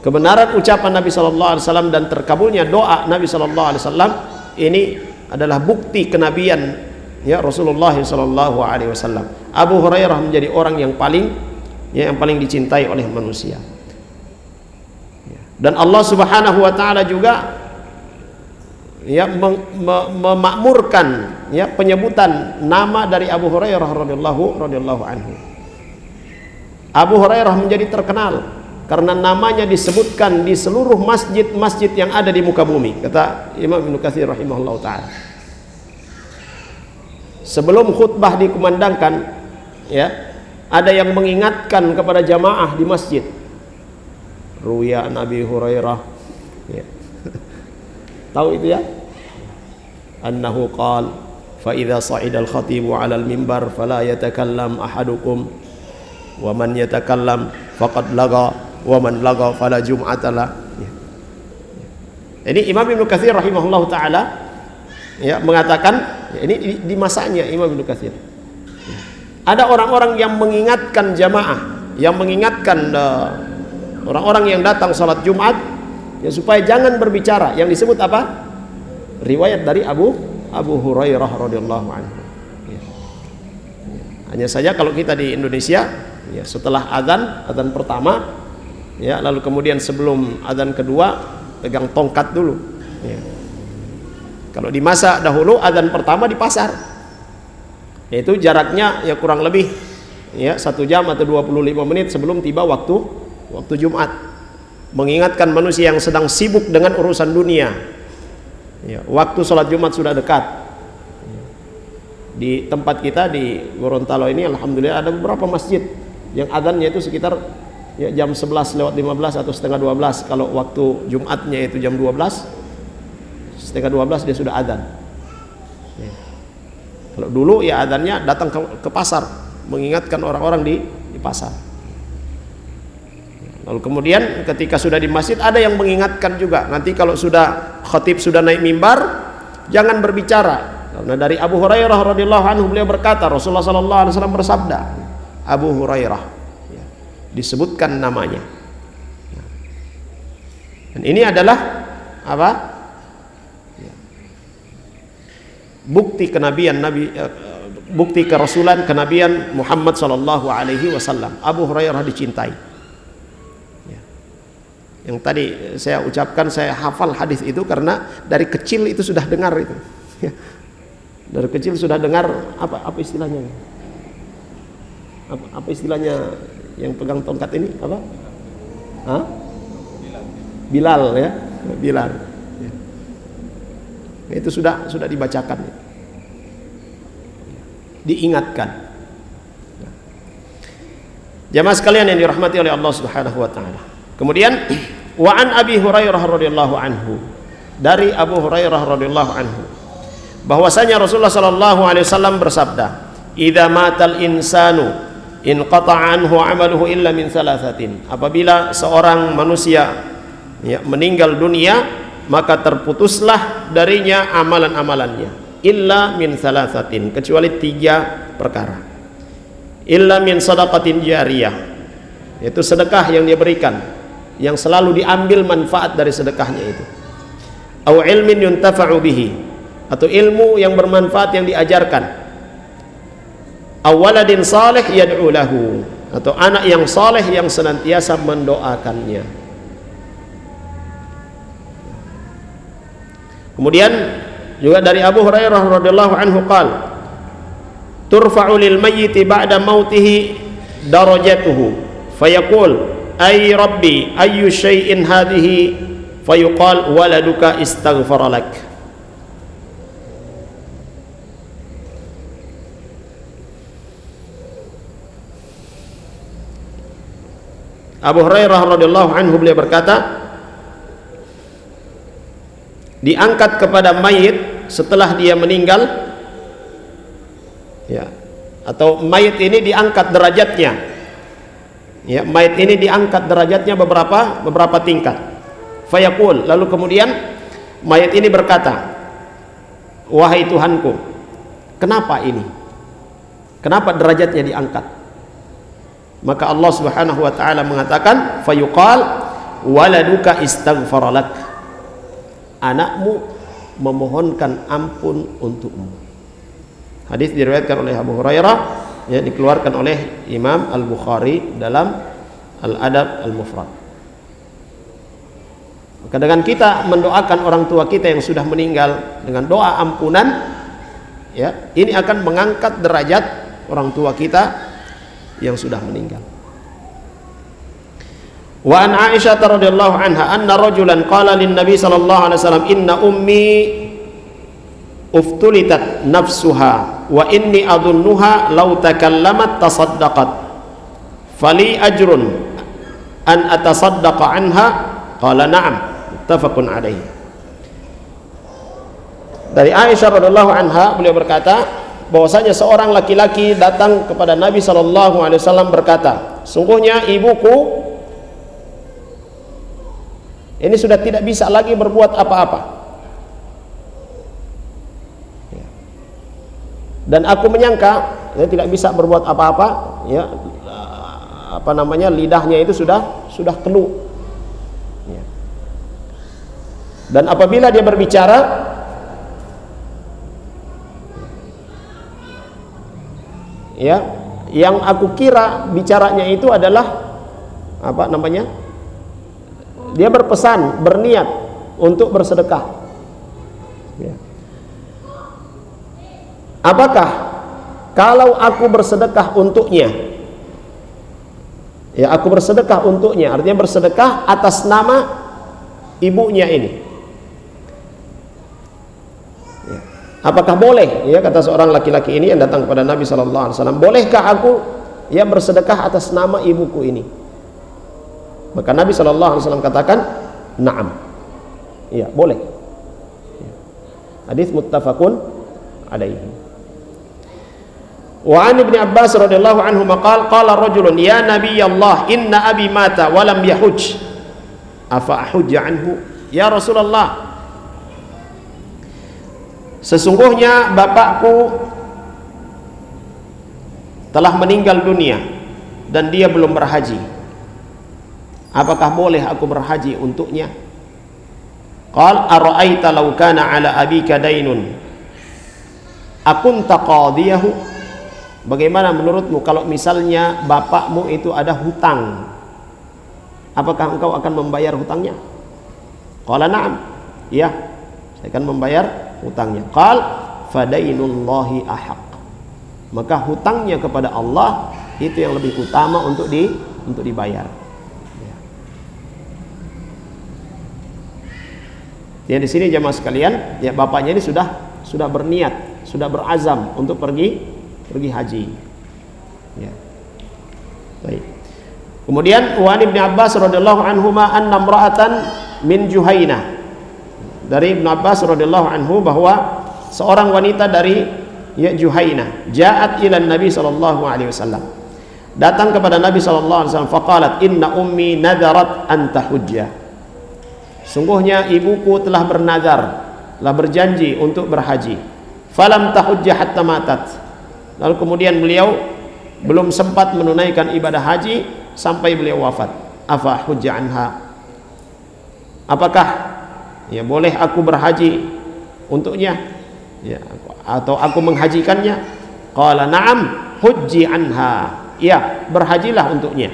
kebenaran ucapan Nabi sallallahu alaihi wasallam dan terkabulnya doa Nabi sallallahu alaihi wasallam ini adalah bukti kenabian ya Rasulullah sallallahu alaihi wasallam. Abu Hurairah menjadi orang yang paling dicintai oleh manusia. Dan Allah Subhanahu wa taala juga ya memakmurkan ya penyebutan nama dari Abu Hurairah radhiyallahu anhu. Abu Hurairah menjadi terkenal karena namanya disebutkan di seluruh masjid-masjid yang ada di muka bumi, kata Imam Ibnu Katsir rahimahullah taala. Sebelum khutbah dikumandangkan, ya, ada yang mengingatkan kepada jamaah di masjid. Ruya Nabi Hurairah, ya. Tahu itu ya? Annahu qala fa idza sa'ida al-khatibu 'ala al-mimbar fala yatakallam ahadukum wa man yatakallam faqad laga wa man laga fala jum'atala. Ya. Jadi Imam Ibnu Katsir rahimahullah taala ya mengatakan, ya, ini di masanya Imam Ibnu Katsir. ada orang-orang yang mengingatkan jamaah, yang mengingatkan orang-orang yang datang salat Jumat, ya, supaya jangan berbicara. Yang disebut apa? Riwayat dari Abu Hurairah radhiyallahu anhu. Ya. Hanya saja kalau kita di Indonesia, ya, setelah adzan pertama, ya, lalu kemudian sebelum adzan kedua pegang tongkat dulu. Ya. Kalau di masa dahulu adzan pertama di pasar, yaitu jaraknya ya kurang lebih ya 1 jam atau 25 menit sebelum tiba waktu Jumat, mengingatkan manusia yang sedang sibuk dengan urusan dunia. Ya, waktu sholat Jumat sudah dekat. Di tempat kita di Gorontalo ini alhamdulillah ada beberapa masjid yang adzannya itu sekitar ya, jam 11:15 atau setengah 12. Kalau waktu Jumatnya itu jam 12, setengah 12 dia sudah adzan. Ya. Kalau dulu ya adzannya datang ke pasar, mengingatkan orang-orang di pasar. Lalu kemudian ketika sudah di masjid ada yang mengingatkan juga, nanti kalau sudah khatib sudah naik mimbar jangan berbicara. Karena dari Abu Hurairah radhiyallahu anhu beliau berkata, Rasulullah sallallahu alaihi wasallam bersabda, Abu Hurairah, ya, disebutkan namanya. Dan ini adalah apa? Ya, bukti kenabian bukti kerasulan kenabian Muhammad sallallahu alaihi wasallam. Abu Hurairah dicintai. Ya. Yang tadi saya ucapkan, saya hafal hadis itu karena dari kecil itu sudah dengar itu. Ya. Dari kecil sudah dengar apa istilahnya? Apa istilahnya yang pegang tongkat ini? Apa? Hah? Bilal ya, Bilal. Ya. Itu sudah dibacakan. Diingatkan. Jamaah sekalian yang dirahmati oleh Allah Subhanahu wa taala. Kemudian wa an Abi Hurairah radhiyallahu anhu, dari Abu Hurairah radhiyallahu anhu, bahwasanya Rasulullah sallallahu alaihi wasallam bersabda, "Idza matal insanu inqata'a anhu 'amaluhu illa min thalathatin." Apabila seorang manusia ya, meninggal dunia, maka terputuslah darinya amalan-amalannya, illa min thalathatin, kecuali 3 perkara. Illa min shadaqatin jariyah, yaitu sedekah yang dia berikan, yang selalu diambil manfaat dari sedekahnya itu. Au ilmin yuntafa'u bihi, atau ilmu yang bermanfaat yang diajarkan. Awaladin salih yad'u lahu, atau anak yang saleh yang senantiasa mendoakannya. Kemudian juga dari Abu Hurairah radhiyallahu anhu qala, turfa'u lil mayyiti ba'da mautihi darajatuhu fayaqul ay rabbi ayyu syai'in hadhihi fayuqal waladuka istaghfara lak. Abu Hurairah radhiyallahu anhu beliau berkata, diangkat kepada mayit setelah dia meninggal, ya, atau mayit ini diangkat derajatnya, ya, mayit ini diangkat derajatnya beberapa tingkat. Fayaqul, lalu kemudian mayit ini berkata, wahai Tuhanku, kenapa ini? Kenapa derajatnya diangkat? Maka Allah Subhanahu wa taala mengatakan, fayuqal waladuka istaghfara lak, anakmu memohonkan ampun untukmu. Hadis diriwayatkan oleh Abu Hurairah, ya, dikeluarkan oleh Imam Al-Bukhari dalam Al-Adab Al-Mufrad. Maka dengan kita mendoakan orang tua kita yang sudah meninggal dengan doa ampunan, ya, ini akan mengangkat derajat orang tua kita yang sudah meninggal. Wa an Aisyah radhiyallahu anha anna rajulan qala lin nabi sallallahu alaihi wasallam inna ummi uftulitat nafsuha wa inni adhunnuha law takallamat tasaddaqat fali ajrun an atasaddaqa anha qala na'am muttafaqun alaihi. Dari Aisyah radhiyallahu anha beliau berkata bahwasanya seorang laki-laki datang kepada Nabi sallallahu alaihi wasallam berkata, sungguhnya ibuku ini sudah tidak bisa lagi berbuat apa-apa, dan aku menyangka dia tidak bisa berbuat apa-apa, ya, lidahnya itu sudah keluh. Ya. Dan apabila dia berbicara, ya, yang aku kira bicaranya itu adalah dia berpesan, berniat untuk bersedekah. Ya. Apakah kalau aku bersedekah untuknya, ya, aku bersedekah untuknya, artinya bersedekah atas nama ibunya ini, ya, apakah boleh? Ya, kata seorang laki-laki ini yang datang kepada Nabi SAW, bolehkah aku, ya, bersedekah atas nama ibuku ini? Maka Nabi SAW katakan, na'am, ya, boleh. Ya. Hadits muttafaqun alaihi. Wa an Ibnu Abbas radhiyallahu anhu maqal qala rajulun ya Nabi Allah inna abi mata wa lam yahuj afa ahujja anhu. Ya Rasulullah, sesungguhnya bapakku telah meninggal dunia dan dia belum berhaji, apakah boleh aku berhaji untuknya? Qal ara'aita law kana ala abika dainun akunta qadiyahu. Bagaimana menurutmu kalau misalnya bapakmu itu ada hutang, apakah engkau akan membayar hutangnya? Qala na'am, ya, saya akan membayar hutangnya. Qal fadainullahi ahaq, maka hutangnya kepada Allah itu yang lebih utama untuk dibayar. Ya, di sini jemaah sekalian, ya, bapaknya ini sudah berniat, sudah berazam untuk pergi haji. Ya. Baik. Kemudian wa Ibnu Abbas radhiyallahu anhuma anna imra'atan min Juhainah. Dari Ibnu Abbas radhiyallahu anhu bahwa seorang wanita dari, ya, Juhainah ja'at ila Nabi sallallahu alaihi wasallam, datang kepada Nabi sallallahu alaihi wasallam, faqalat inna ummi nadarat an tahujja. Sungguhnya ibuku telah bernazar, telah berjanji untuk berhaji. Falam tahujja hatta matat. Lalu kemudian beliau belum sempat menunaikan ibadah haji sampai beliau wafat. Afa hujja anha, apakah, ya, boleh aku berhaji untuknya, ya, atau aku menghajikannya? Qala na'am hujji anha, ya, berhajilah untuknya.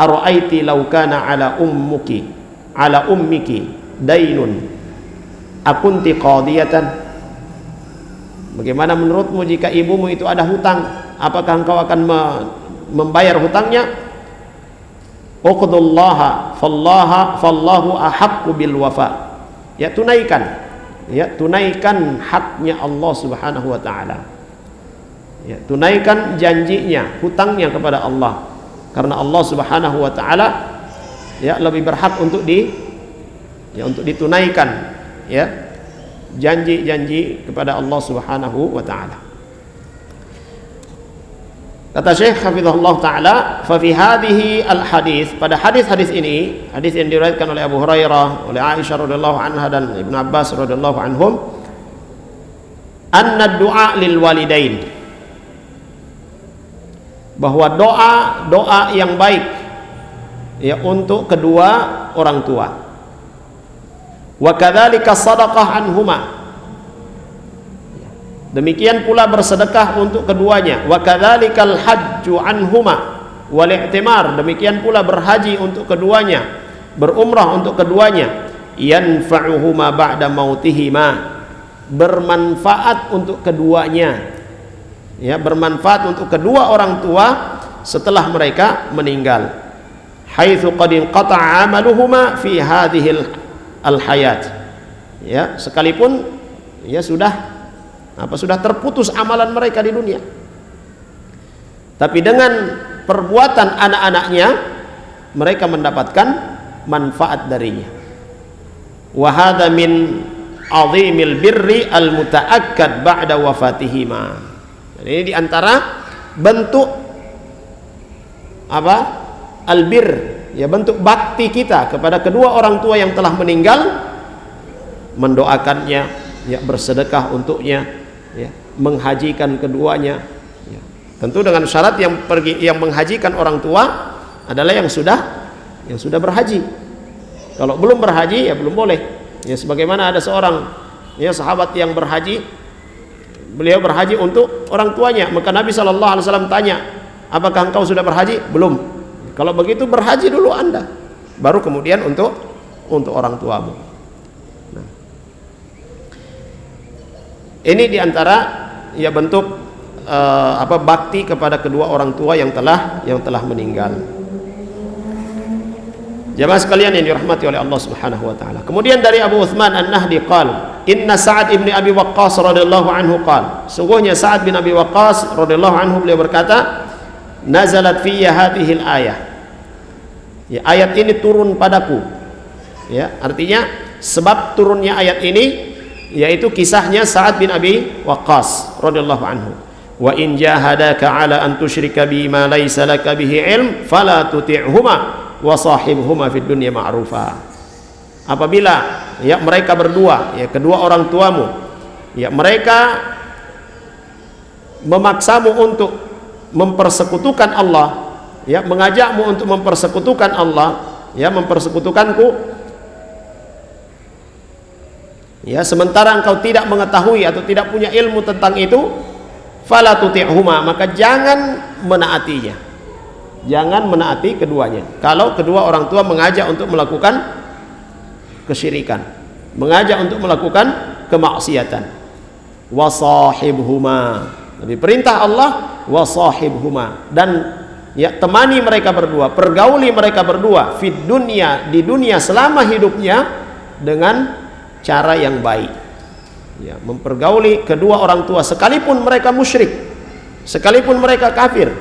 Ara'aiti law kana ala ummiki dainun akunti qadiyatan. Bagaimana menurutmu jika ibumu itu ada hutang, apakah engkau akan membayar hutangnya? Uqdullaha fallahu ahaqqu bil wafa. Ya, tunaikan, ya, tunaikan haknya Allah Subhanahu wa taala. Ya, tunaikan janjinya, hutangnya kepada Allah, karena Allah Subhanahu wa taala, ya, lebih berhak untuk untuk ditunaikan, ya, janji-janji kepada Allah Subhanahu wa taala. Kata Syekh hafizahullah taala, fa fi hadhihi al hadis, pada hadis-hadis ini, hadis yang diriwayatkan oleh Abu Hurairah, oleh Aisyah radhiyallahu anha dan Ibnu Abbas radhiyallahu anhum, anna du'a lil walidain, bahwa doa yang baik, ya, untuk kedua orang tua. Wa kadzalika shadaqah anhuma, demikian pula bersedekah untuk keduanya. Wa kadzalikal hajju anhuma wal i'timar, demikian pula berhaji untuk keduanya, berumrah untuk keduanya. Yanfa'uhuma ba'da mautihima, bermanfaat untuk keduanya, ya, bermanfaat untuk kedua orang tua setelah mereka meninggal. Haitsu qad inqata'a amaluhuma fi hadhihi al-hayat, ya, sekalipun, ya, sudah terputus amalan mereka di dunia, tapi dengan perbuatan anak-anaknya mereka mendapatkan manfaat darinya. Wa hadza min 'azimil birri al-muta'akkad ba'da wafatihima. Dan ini diantara bentuk albir, ya, bentuk bakti kita kepada kedua orang tua yang telah meninggal, mendoakannya, ya, bersedekah untuknya, ya, menghajikan keduanya, ya, Tentu dengan syarat yang menghajikan orang tua adalah yang sudah berhaji. Kalau belum berhaji ya belum boleh. Ya sebagaimana ada seorang ya sahabat yang berhaji, beliau berhaji untuk orang tuanya, maka Nabi SAW tanya, apakah engkau sudah berhaji? Belum. Kalau begitu berhaji dulu Anda, baru kemudian untuk orang tuamu. Nah, ini diantara ya bentuk bakti kepada kedua orang tua yang telah meninggal. Jamaah sekalian yang dirahmati oleh Allah Subhanahu wa taala. Kemudian dari Abu Uthman An-Nahdi qala, "Inna Sa'ad ibn Abi Waqqas radhiyallahu anhu qala." Sungguhnya Sa'ad bin Abi Waqqas radhiyallahu anhu beliau berkata, "Nazalat fiyya hadhil ayah." Ya, ayat ini turun padaku. Ya, artinya sebab turunnya ayat ini yaitu kisahnya Sa'ad bin Abi Waqqas radhiyallahu anhu. "Wa in jahadaka 'ala an tusyrika bi ma laysa laka bihi 'ilm fala tuti'huma wa sahibhuma fid dunya ma'rufa." Apabila ya mereka berdua, ya kedua orang tuamu, ya mereka memaksamu untuk mempersekutukan Allah, ya mengajakmu untuk mempersekutukan Allah, ya mempersekutukanku, ya sementara engkau tidak mengetahui atau tidak punya ilmu tentang itu, fala tuti'huma, maka jangan menaatinya. Jangan menaati keduanya. Kalau kedua orang tua mengajak untuk melakukan kesyirikan, mengajak untuk melakukan kemaksiatan. Wasahibhuma, lebih perintah Allah wasahibhuma, dan ya temani mereka berdua, pergauli mereka berdua fid dunya, di dunia selama hidupnya dengan cara yang baik. Ya, mempergauli kedua orang tua sekalipun mereka musyrik, sekalipun mereka kafir,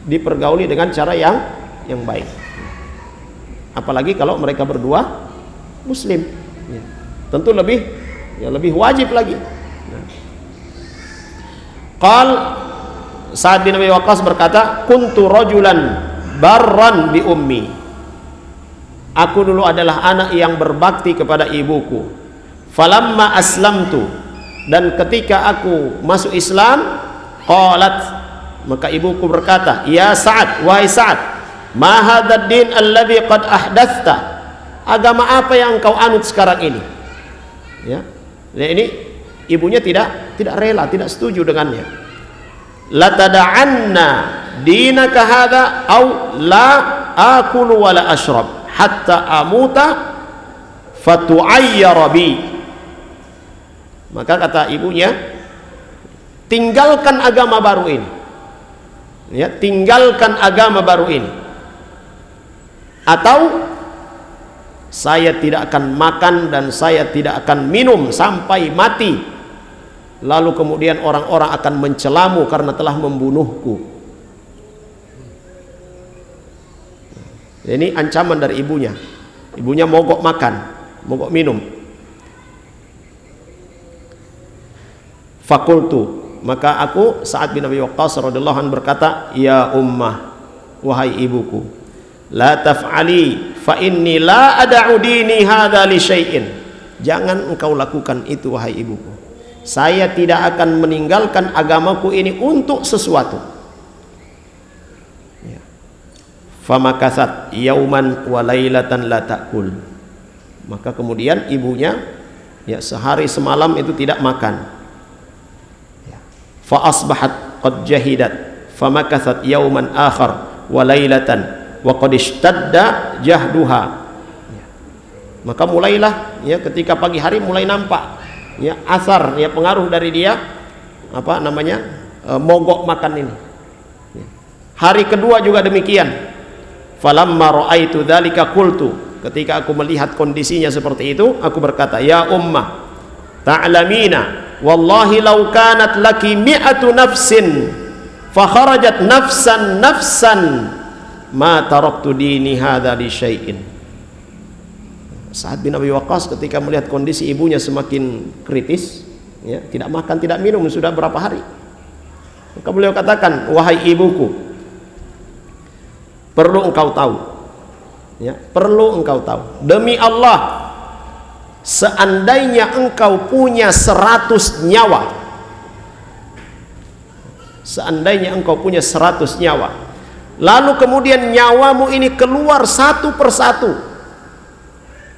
dipergauli dengan cara yang baik. Apalagi kalau mereka berdua muslim, ya, tentu lebih wajib lagi. Qal Sa'ad bin Abi Waqqas berkata, "Kuntu rajulan barran bi ummi." Aku dulu adalah anak yang berbakti kepada ibuku. Falamma aslamtu, dan ketika aku masuk Islam, qalat, maka ibuku berkata, "Ya Sa'ad, wahai Sa'ad, ma hadzal din alladhi qad ahdathta?" Agama apa yang engkau anut sekarang ini? Ya. Nah, ini ibunya tidak rela, tidak setuju dengannya. La tada'anna dinaka hadza au la akulu wa la ashrab hatta amuta fatu'ayyara bi. Maka kata ibunya, tinggalkan agama baru ini. Ya, tinggalkan agama baru ini, atau saya tidak akan makan dan saya tidak akan minum sampai mati, lalu kemudian orang-orang akan mencelamu karena telah membunuhku. Ini ancaman dari ibunya. Ibunya mogok makan, mogok minum. Fakultu, maka aku Sa'ad bin Abi Waqqas radhiyallahu anhu berkata, "Ya ummah, wahai ibuku, la taf'ali fa inni la ada'u dini hadza li syai'in." Jangan engkau lakukan itu wahai ibuku. Saya tidak akan meninggalkan agamaku ini untuk sesuatu. Ya. Famakasat yauman wa lailatan la ta'kul. Maka kemudian ibunya ya sehari semalam itu tidak makan. Fa asbahat qad jahidat famakathat yawman akhar wa lailatan wa qad ishtadda jahduha. Ya. Maka mulailah ya ketika pagi hari mulai nampak ya asar ya pengaruh dari dia mogok makan ini. Ya. Hari kedua juga demikian. Falamma ra'aitu dzalika qultu, ketika aku melihat kondisinya seperti itu, aku berkata, "Ya ummah, ta'lamina wallahi law kanat laki mi'atu nafsin fa kharajat nafsan ma taraktu dini hadza li syai'in." Sa'ad bin Abi Waqqas ketika melihat kondisi ibunya semakin kritis, ya, tidak makan tidak minum sudah berapa hari, maka beliau katakan, "Wahai ibuku, perlu engkau tahu, ya, perlu engkau tahu, demi Allah, seandainya engkau punya 100 nyawa, seandainya engkau punya 100 nyawa, lalu kemudian nyawamu ini keluar satu persatu,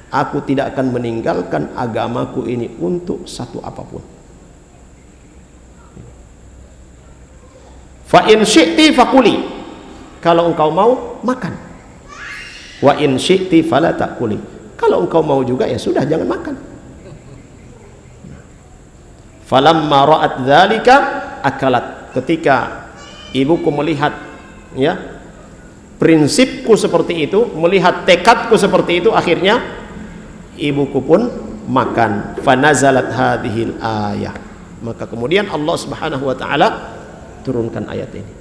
aku tidak akan meninggalkan agamaku ini untuk satu apapun. Fa in syi'ti fakuli, kalau engkau mau makan. Wa in syi'ti fala ta'kuli, kalau engkau mau juga ya sudah, jangan makan. Falamma ra'at dzalika akalat, ketika ibuku melihat ya prinsipku seperti itu, melihat tekadku seperti itu, akhirnya ibuku pun makan. Fanazalat hadhil ayah, maka kemudian Allah Subhanahu wa taala turunkan ayat ini.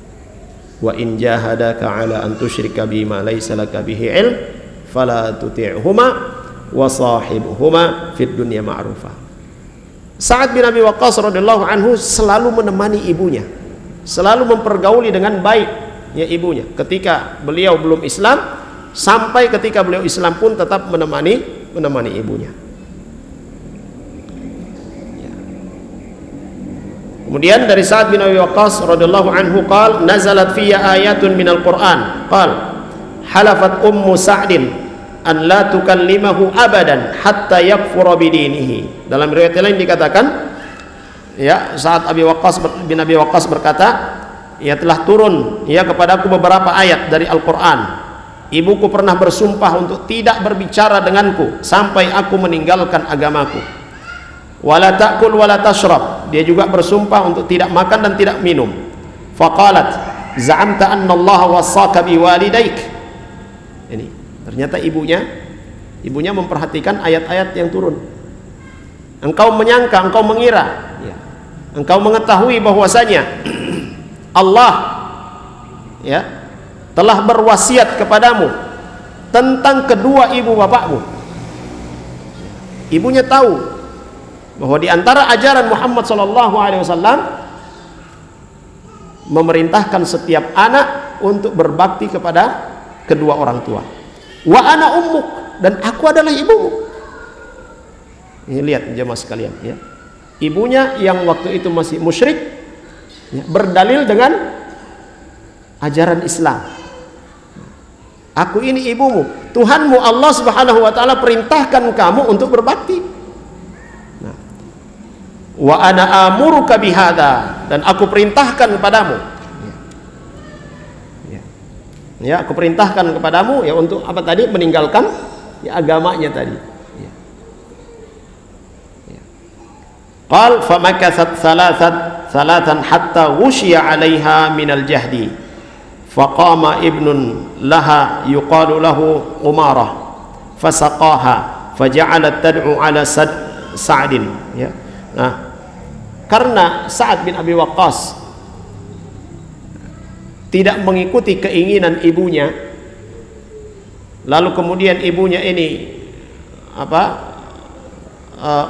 Wa in jahadaka ala an tusyrika bima laysa laka bihi ilm fala tuti'huma wa sahibhuma fid dunya ma'rufa. Sa'ad bin Abi Waqqas radhiyallahu anhu selalu menemani ibunya, selalu mempergauli dengan baik ya ibunya. Ketika beliau belum Islam sampai ketika beliau Islam pun tetap menemani ibunya. Ya. Kemudian dari Sa'ad bin Abi Waqqas radhiyallahu anhu qala nazalat fiyya ayatun minal Qur'an qala halafat ummu Sa'din an la tukallimahu abadan hatta yakfura bidinihi. Dalam riwayat lain dikatakan ya saat bin Abi Waqqas berkata, ya telah turun ya kepadaku beberapa ayat dari Al-Qur'an, ibuku pernah bersumpah untuk tidak berbicara denganku sampai aku meninggalkan agamaku. Wala ta'kul wala tashrab, dia juga bersumpah untuk tidak makan dan tidak minum. Faqalat za'amta anna Allah wassaka biwalidaik. Ini ternyata ibunya memperhatikan ayat-ayat yang turun. Engkau menyangka, engkau mengira ya, engkau mengetahui bahwasanya Allah ya telah berwasiat kepadamu tentang kedua ibu bapakmu. Ibunya tahu bahwa di antara ajaran Muhammad SAW memerintahkan setiap anak untuk berbakti kepada kedua orang tua. Wa ana ummuk, dan aku adalah ibumu. Ini lihat jemaah sekalian ya. Ibunya yang waktu itu masih musyrik ya, berdalil dengan ajaran Islam. Aku ini ibumu, Tuhanmu Allah Subhanahu wa taala perintahkan kamu untuk berbakti. Nah, wa ana amuruka bihada, dan aku perintahkan kepadamu. Ya, aku perintahkan kepadamu ya untuk apa tadi? Meninggalkan ya agamanya tadi. Ya. Ya. Qal famakathat thalathan hatta wushiya 'alaiha minal jahdi. Faqama ibnun laha yuqalu lahu Umarah fasaqaha faja'alat tad'u 'ala Sa'din ya. Nah, karena Sa'ad bin Abi Waqqas tidak mengikuti keinginan ibunya, lalu kemudian ibunya ini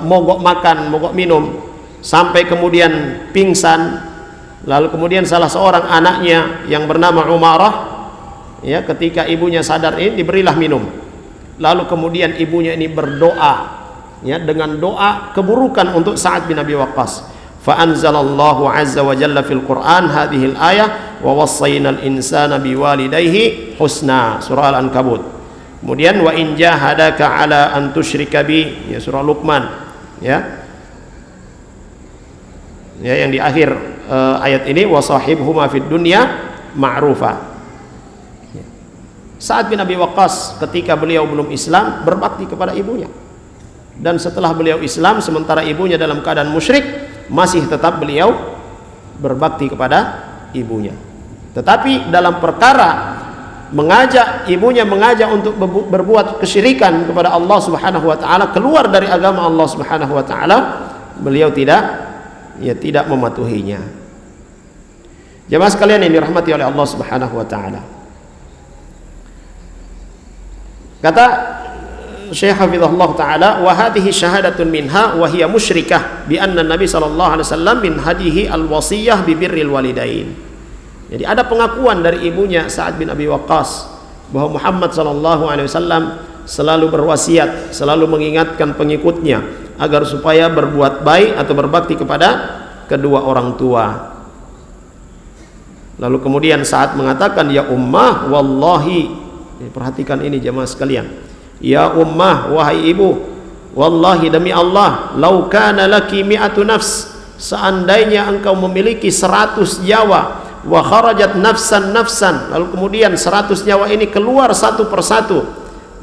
mogok makan, mogok minum sampai kemudian pingsan. Lalu kemudian salah seorang anaknya yang bernama Umarah ya ketika ibunya sadar ini diberilah minum. Lalu kemudian ibunya ini berdoa ya dengan doa keburukan untuk Sa'ad bin Abi Waqqas. Fa anzalallahu azza wa jalla fil Qur'an hadhil ayah wa wassaynal insana biwalidayhi husna, surah Al-Ankabut. Kemudian wa in jahadaka ala an tusyrika bi, ya surah Luqman ya. Ya yang di akhir ayat ini wa sahibhuma fid dunya ma'rufa. Ya. Sa'ad bin Abi Waqqas ketika beliau belum Islam berbakti kepada ibunya. Dan setelah beliau Islam sementara ibunya dalam keadaan musyrik, masih tetap beliau berbakti kepada ibunya. Tetapi dalam perkara ibunya mengajak untuk berbuat kesyirikan kepada Allah Subhanahu wa taala, keluar dari agama Allah Subhanahu wa taala, beliau tidak mematuhinya. Jemaah sekalian yang dirahmati oleh Allah Subhanahu wa taala. Kata Syekh Hafizahullah taala, wa hadhihi syahadatun minha wa hiya musyrikah bi anna Nabi sallallahu alaihi wasallam min hadihi al-wasiyah bi birril walidain. Jadi ada pengakuan dari ibunya Sa'ad bin Abi Waqqas bahwa Muhammad sallallahu alaihi wasallam selalu berwasiat, selalu mengingatkan pengikutnya agar supaya berbuat baik atau berbakti kepada kedua orang tua. Lalu kemudian saat mengatakan ya ummah wallahi, perhatikan ini jemaah sekalian, ya ummah wahai ibu, wallahi demi Allah, lau kana laki mi'atu nafs, seandainya engkau memiliki 100 nyawa, wa kharajat nafsan, lalu kemudian 100 nyawa ini keluar satu persatu,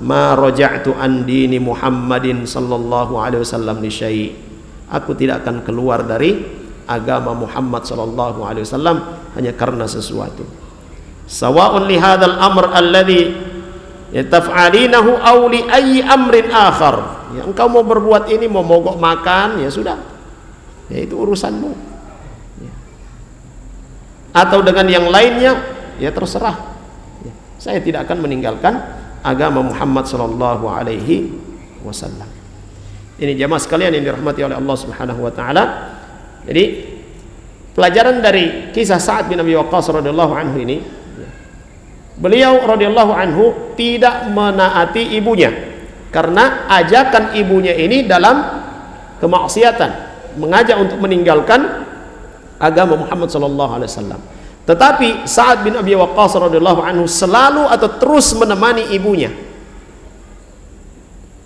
ma raja'tu an dini Muhammadin sallallahu alaihi wasallam li syai', aku tidak akan keluar dari agama Muhammad sallallahu alaihi wasallam hanya karena sesuatu. Sawa'un li hadzal amr alladhi taf'alinahu aw li ayyi amrin akhar. Ya, engkau mau berbuat ini, mau mogok makan, ya sudah. Ya itu urusanmu. Ya. Atau dengan yang lainnya, ya terserah. Ya. Saya tidak akan meninggalkan agama Muhammad sallallahu alaihi wasallam. Ini jamaah sekalian yang dirahmati oleh Allah Subhanahu wa taala. Jadi pelajaran dari kisah Sa'ad bin Abi Waqqas radhiyallahu anhu ini, beliau radhiyallahu anhu tidak menaati ibunya karena ajakan ibunya ini dalam kemaksiatan, mengajak untuk meninggalkan agama Muhammad sallallahu alaihi wasallam. Tetapi Sa'ad bin Abi Waqqas radhiyallahu anhu selalu atau terus menemani ibunya,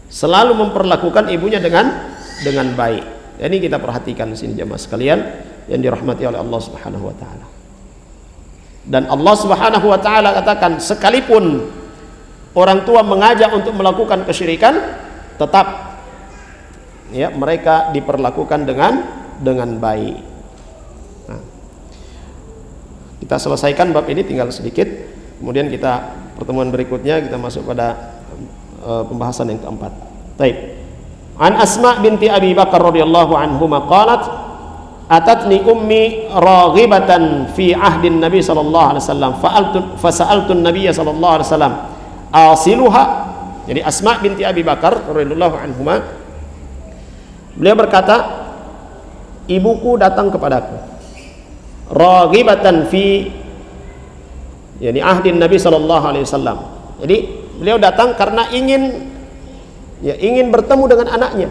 selalu memperlakukan ibunya dengan baik. Ini kita perhatikan di sini jemaah sekalian yang dirahmati oleh Allah Subhanahu wa taala. Dan Allah Subhanahu wa taala katakan, sekalipun orang tua mengajak untuk melakukan kesyirikan, tetap ya mereka diperlakukan dengan baik. Nah, kita selesaikan bab ini tinggal sedikit. Kemudian kita pertemuan berikutnya kita masuk pada pembahasan yang keempat. Baik. An Asma binti Abi Bakar radhiyallahu anhuma qalat atatni ummi raghibatan fi ahdin Nabi sallallahu alaihi wasallam fasa'altu an-nabiy sallallahu alaihi wasallam asiluha. Jadi Asma binti Abi Bakar radhiyallahu anhuma, beliau berkata, ibuku datang kepadaku raghibatan fi yani ahdin Nabi sallallahu alaihi wasallam. Jadi beliau datang karena ingin bertemu dengan anaknya,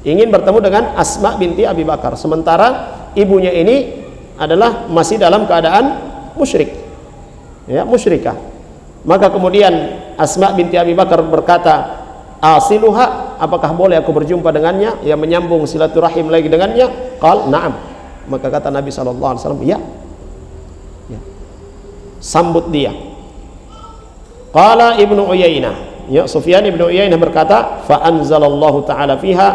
ingin bertemu dengan Asma binti Abi Bakar, sementara ibunya ini adalah masih dalam keadaan musyrik, ya musyrikah. Maka kemudian Asma binti Abi Bakar berkata, asiluha, apakah boleh aku berjumpa dengannya, ya menyambung silaturahim lagi dengannya? Qal na'am. Maka kata Nabi sallallahu alaihi wasallam, ya, sambut dia. Qala Ibnu Uyainah, ya Sufyan ibnu Uyainah berkata, fa anzalallahu ta'ala fiha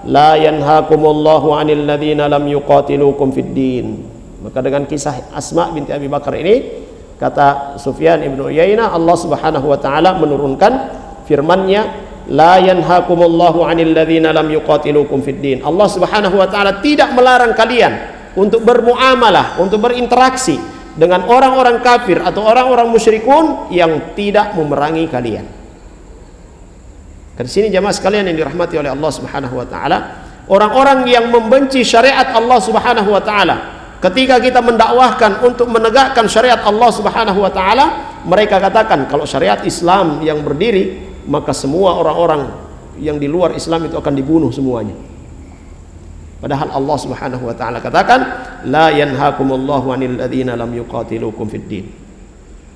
la yanhaakumullahu 'anil ladzina lam yuqatilukum fid din. Maka dengan kisah Asma binti Abi Bakar ini, kata Sufyan ibnu Uyainah, Allah Subhanahu wa taala menurunkan firman-Nya, la yanhaakumullahu 'anil ladzina lam yuqatilukum fid din. Allah Subhanahu wa taala tidak melarang kalian untuk bermuamalah, untuk berinteraksi dengan orang-orang kafir atau orang-orang musyrikun yang tidak memerangi kalian. Di sini jamaah sekalian yang dirahmati oleh Allah Subhanahu wa taala, orang-orang yang membenci syariat Allah Subhanahu wa taala, ketika kita mendakwahkan untuk menegakkan syariat Allah Subhanahu wa taala, mereka katakan kalau syariat Islam yang berdiri, maka semua orang-orang yang di luar Islam itu akan dibunuh semuanya. Padahal Allah Subhanahu wa taala katakan, la yanhaakumullahu 'anil ladzina lam yuqatilukum fid din.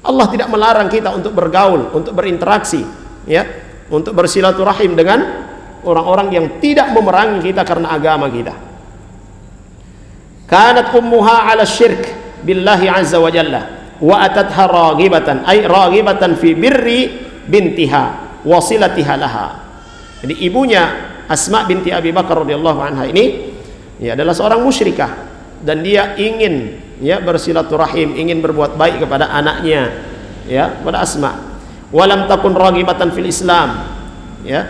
Allah tidak melarang kita untuk bergaul, untuk berinteraksi, ya, untuk bersilaturahim dengan orang-orang yang tidak memerangi kita karena agama kita. Kanat ummuha 'ala syirk billahi 'azza wa jalla wa atatha raghibatan ay raghibatan fi birri bintiha wa silatiha laha. Jadi ibunya Asma binti Abi Bakar radhiyallahu anha ini ya adalah seorang musyrikah, dan dia ingin ya bersilaturahim, ingin berbuat baik kepada anaknya, ya, pada Asma. Walam takun raghibatan fil Islam, ya,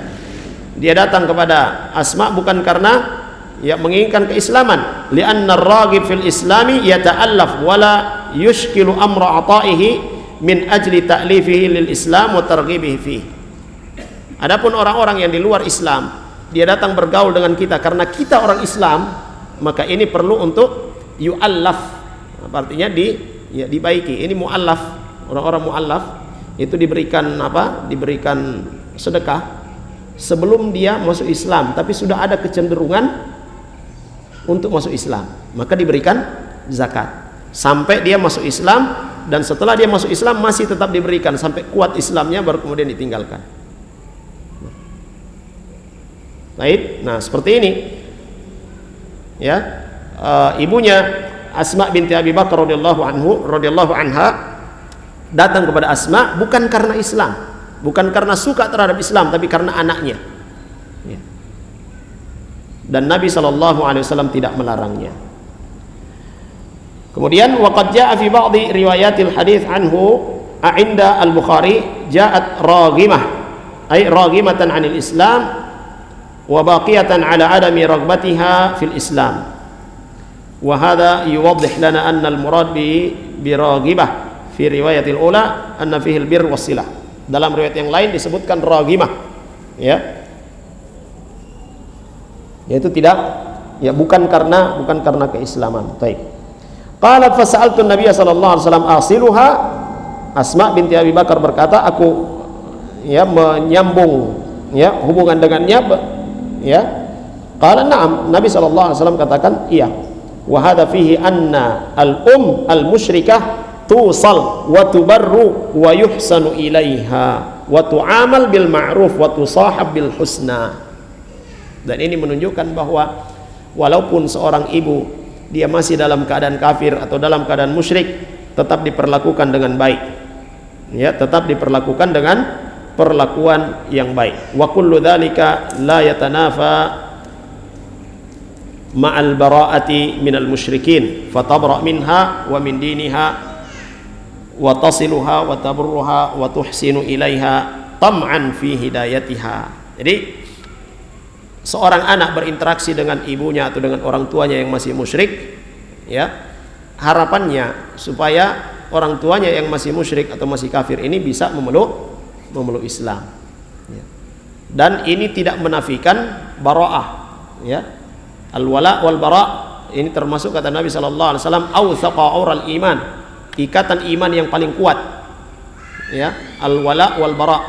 dia datang kepada Asma bukan karena ya menginginkan keislaman, li'anna ar-raghib fil islami yata'allaf wala yushkilu amra ata'ihi min ajli ta'lifihi lil Islam wa targhibihi fihi. Adapun orang-orang yang di luar Islam, dia datang bergaul dengan kita karena kita orang Islam, maka ini perlu untuk yu'allaf, artinya dibaiki. Ini mu'allaf, orang-orang mu'allaf itu diberikan apa? Diberikan sedekah sebelum dia masuk Islam, tapi sudah ada kecenderungan untuk masuk Islam, maka diberikan zakat. sampai dia masuk Islam, dan setelah dia masuk Islam masih tetap diberikan sampai kuat Islamnya, baru kemudian ditinggalkan. Baik, nah seperti ini ya. Ibunya Asma binti Abi Bakar radhiyallahu anha datang kepada Asma bukan karena Islam, bukan karena suka terhadap Islam, tapi karena anaknya ya. Dan Nabi SAW tidak melarangnya. Kemudian waqad jaa fi ba'dhi riwayatil hadits anhu inda al-Bukhari ja'at raghimah ay raghimatan 'anil Islam wa baqiyatan 'ala adami raghbatiha fil Islam. Wa hadha yuwaddih lana anna al-murad bi raghibah fi riwayatil ula anna fihi al-birr was-silah. Dalam riwayat yang lain disebutkan raghimah ya. Yaitu tidak ya, bukan karena keislaman. Baik. Qalat fasa'altu an-nabiy sallallahu alaihi wasallam asiluha. Asma binti Abi Bakar berkata, aku ya menyambung ya hubungan dengannya ya. Qala na'am. Nabi sallallahu alaihi wasallam katakan iya. Wa hadha fihi anna al-um al-musyrikah tusal wa tubarru wa yuhsanu ilaiha wa tu'amal bil ma'ruf wa tusahab bil husna. Dan ini menunjukkan bahwa walaupun seorang ibu dia masih dalam keadaan kafir atau dalam keadaan musyrik, tetap diperlakukan dengan baik ya, tetap diperlakukan dengan perlakuan yang baik. Wa kullu dzalika la yatanafa ma'al bara'ati minal musyrikin fatabra minha wa min diniha wa tasiluha wa taburruha wa tuhsinu ilaiha tam'an fi hidayatiha. Jadi seorang anak berinteraksi dengan ibunya atau dengan orang tuanya yang masih musyrik ya, harapannya supaya orang tuanya yang masih musyrik atau masih kafir ini bisa memeluk Islam ya. Dan ini tidak menafikan bara'ah ya. Al-wala wal bara' ini termasuk kata Nabi sallallahu alaihi wasallam awthaqa aural iman, ikatan iman yang paling kuat ya. Al-wala wal bara'.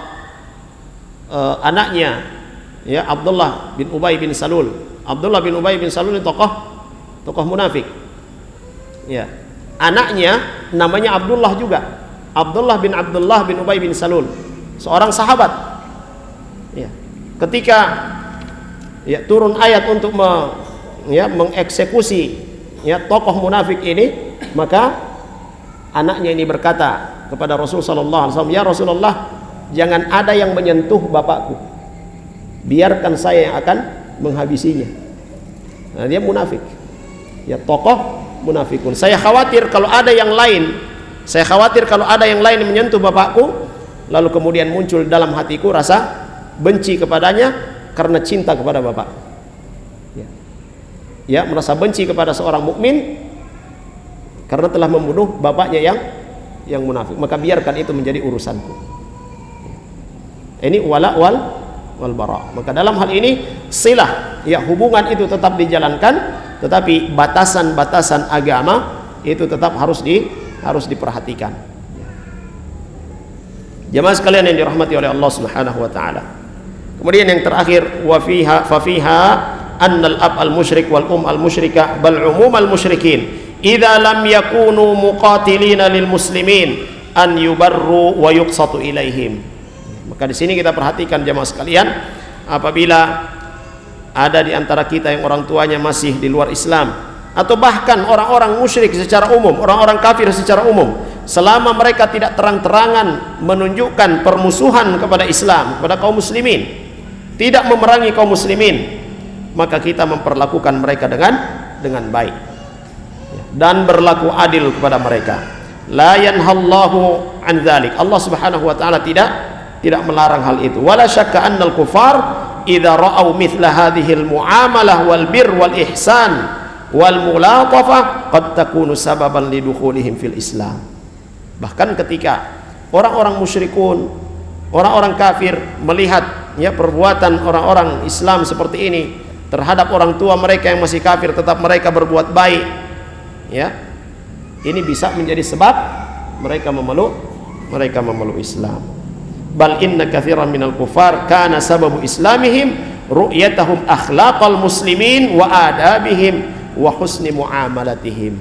Anaknya ya Abdullah bin Ubay bin Salul. Abdullah bin Ubay bin Salul ini tokoh munafik. Ya. Anaknya namanya Abdullah juga. Abdullah bin Ubay bin Salul, seorang sahabat. Ya. Ketika ya turun ayat untuk mengeksekusi ya tokoh munafik ini, maka anaknya ini berkata kepada Rasul sallallahu alaihi wasallam, "Ya Rasulullah, jangan ada yang menyentuh bapakku. Biarkan saya yang akan menghabisinya." Nah, dia munafik. Ya, tokoh munafikun. Saya khawatir kalau ada yang lain menyentuh bapakku, lalu kemudian muncul dalam hatiku rasa benci kepadanya karena cinta kepada bapak. Ya, merasa benci kepada seorang mukmin karena telah membunuh bapaknya yang munafik. Maka biarkan itu menjadi urusanku. Ini wala wal bara. Maka dalam hal ini silah ya, hubungan itu tetap dijalankan, tetapi batasan-batasan agama itu tetap harus diperhatikan. Jamaah sekalian yang dirahmati oleh Allah Subhanahu wa taala. Kemudian yang terakhir, wa fiha annal ab al musyrik wal al musyrikah bal umum al musyrikin idza lam yakunu muqatilina lil muslimin an yubarru wa yuqsatu ilaihim. Maka di sini kita perhatikan jamaah sekalian, apabila ada di antara kita yang orang tuanya masih di luar Islam, atau bahkan orang-orang musyrik secara umum, orang-orang kafir secara umum, selama mereka tidak terang-terangan menunjukkan permusuhan kepada Islam, kepada kaum muslimin, tidak memerangi kaum muslimin, maka kita memperlakukan mereka dengan baik dan berlaku adil kepada mereka. La yanhallahu an dzalik. Allah Subhanahu wa taala tidak melarang hal itu. Wala syakka annal kufar idza ra'au mithla hadhihi al muamalah wal birr wal ihsan wal mulatafah qad takunu sababan lidukhulihim fil Islam. Bahkan ketika orang-orang musyrikun, orang-orang kafir melihat ya perbuatan orang-orang Islam seperti ini terhadap orang tua mereka yang masih kafir, tetap mereka berbuat baik, ya, ini bisa menjadi sebab mereka memeluk Islam. Bal inna katsiran minal kufar kana sababu islamihim ru'yatahum akhlaqal muslimin wa adabihim wa husni muamalatihim.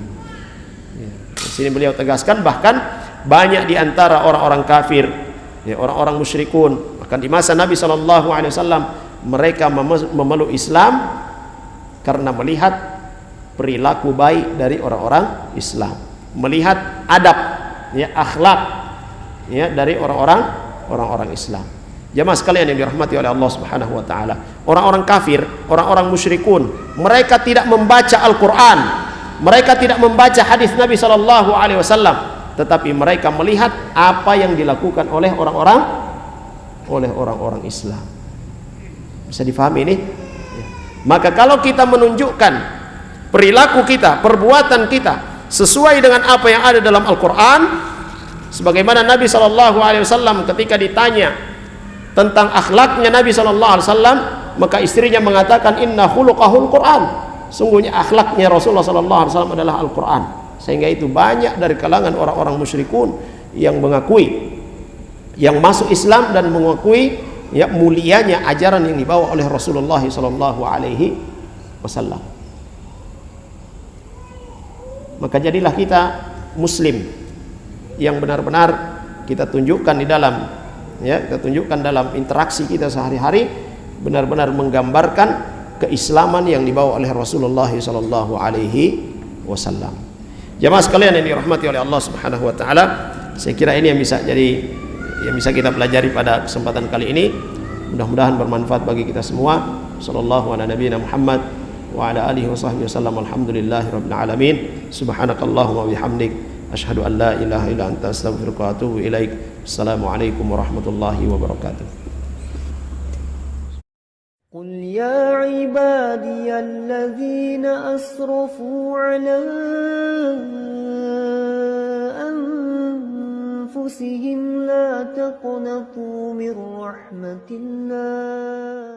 sini beliau tegaskan bahkan banyak di antara orang-orang kafir, ya, orang-orang musyrikun, bahkan di masa Nabi SAW mereka memeluk Islam karena melihat perilaku baik dari orang-orang Islam, melihat adab, ya, akhlak, ya, dari orang-orang Islam. Jamaah sekalian yang dirahmati oleh Allah Subhanahu wa taala, orang-orang kafir, orang-orang musyrikun, mereka tidak membaca Al-Qur'an, mereka tidak membaca hadis Nabi sallallahu alaihi wasallam, tetapi mereka melihat apa yang dilakukan oleh orang-orang Islam. Bisa difahami ini? Maka kalau kita menunjukkan perilaku kita, perbuatan kita sesuai dengan apa yang ada dalam Al-Qur'an, sebagaimana Nabi SAW ketika ditanya tentang akhlaknya Nabi SAW, maka istrinya mengatakan inna khuluqahul Qur'an, sungguhnya akhlaknya Rasulullah SAW adalah Al-Qur'an. Sehingga itu banyak dari kalangan orang-orang musyrikun yang mengakui, yang masuk Islam dan mengakui, ya, mulianya ajaran yang dibawa oleh Rasulullah SAW. Maka jadilah kita muslim yang benar-benar kita tunjukkan di dalam, ya, kita tunjukkan dalam interaksi kita sehari-hari, benar-benar menggambarkan keislaman yang dibawa oleh Rasulullah SAW. Jamaah sekalian yang dirahmati oleh Allah Subhanahu wa taala, saya kira ini yang bisa kita pelajari pada kesempatan kali ini. Mudah-mudahan bermanfaat bagi kita semua. Sallallahu ala nabiyina Muhammad wa ala alihi wasahbihi wasallam. Alhamdulillahirabbil alamin. Subhanakallahumma wa bihamdik asyhadu an la ilaha illa anta astaghfiruka wa atubu ilaik. Assalamualaikum warahmatullahi wabarakatuh. قل يا عبادي الذين أسرفوا على أنفسهم لا تقنطوا من رحمة الله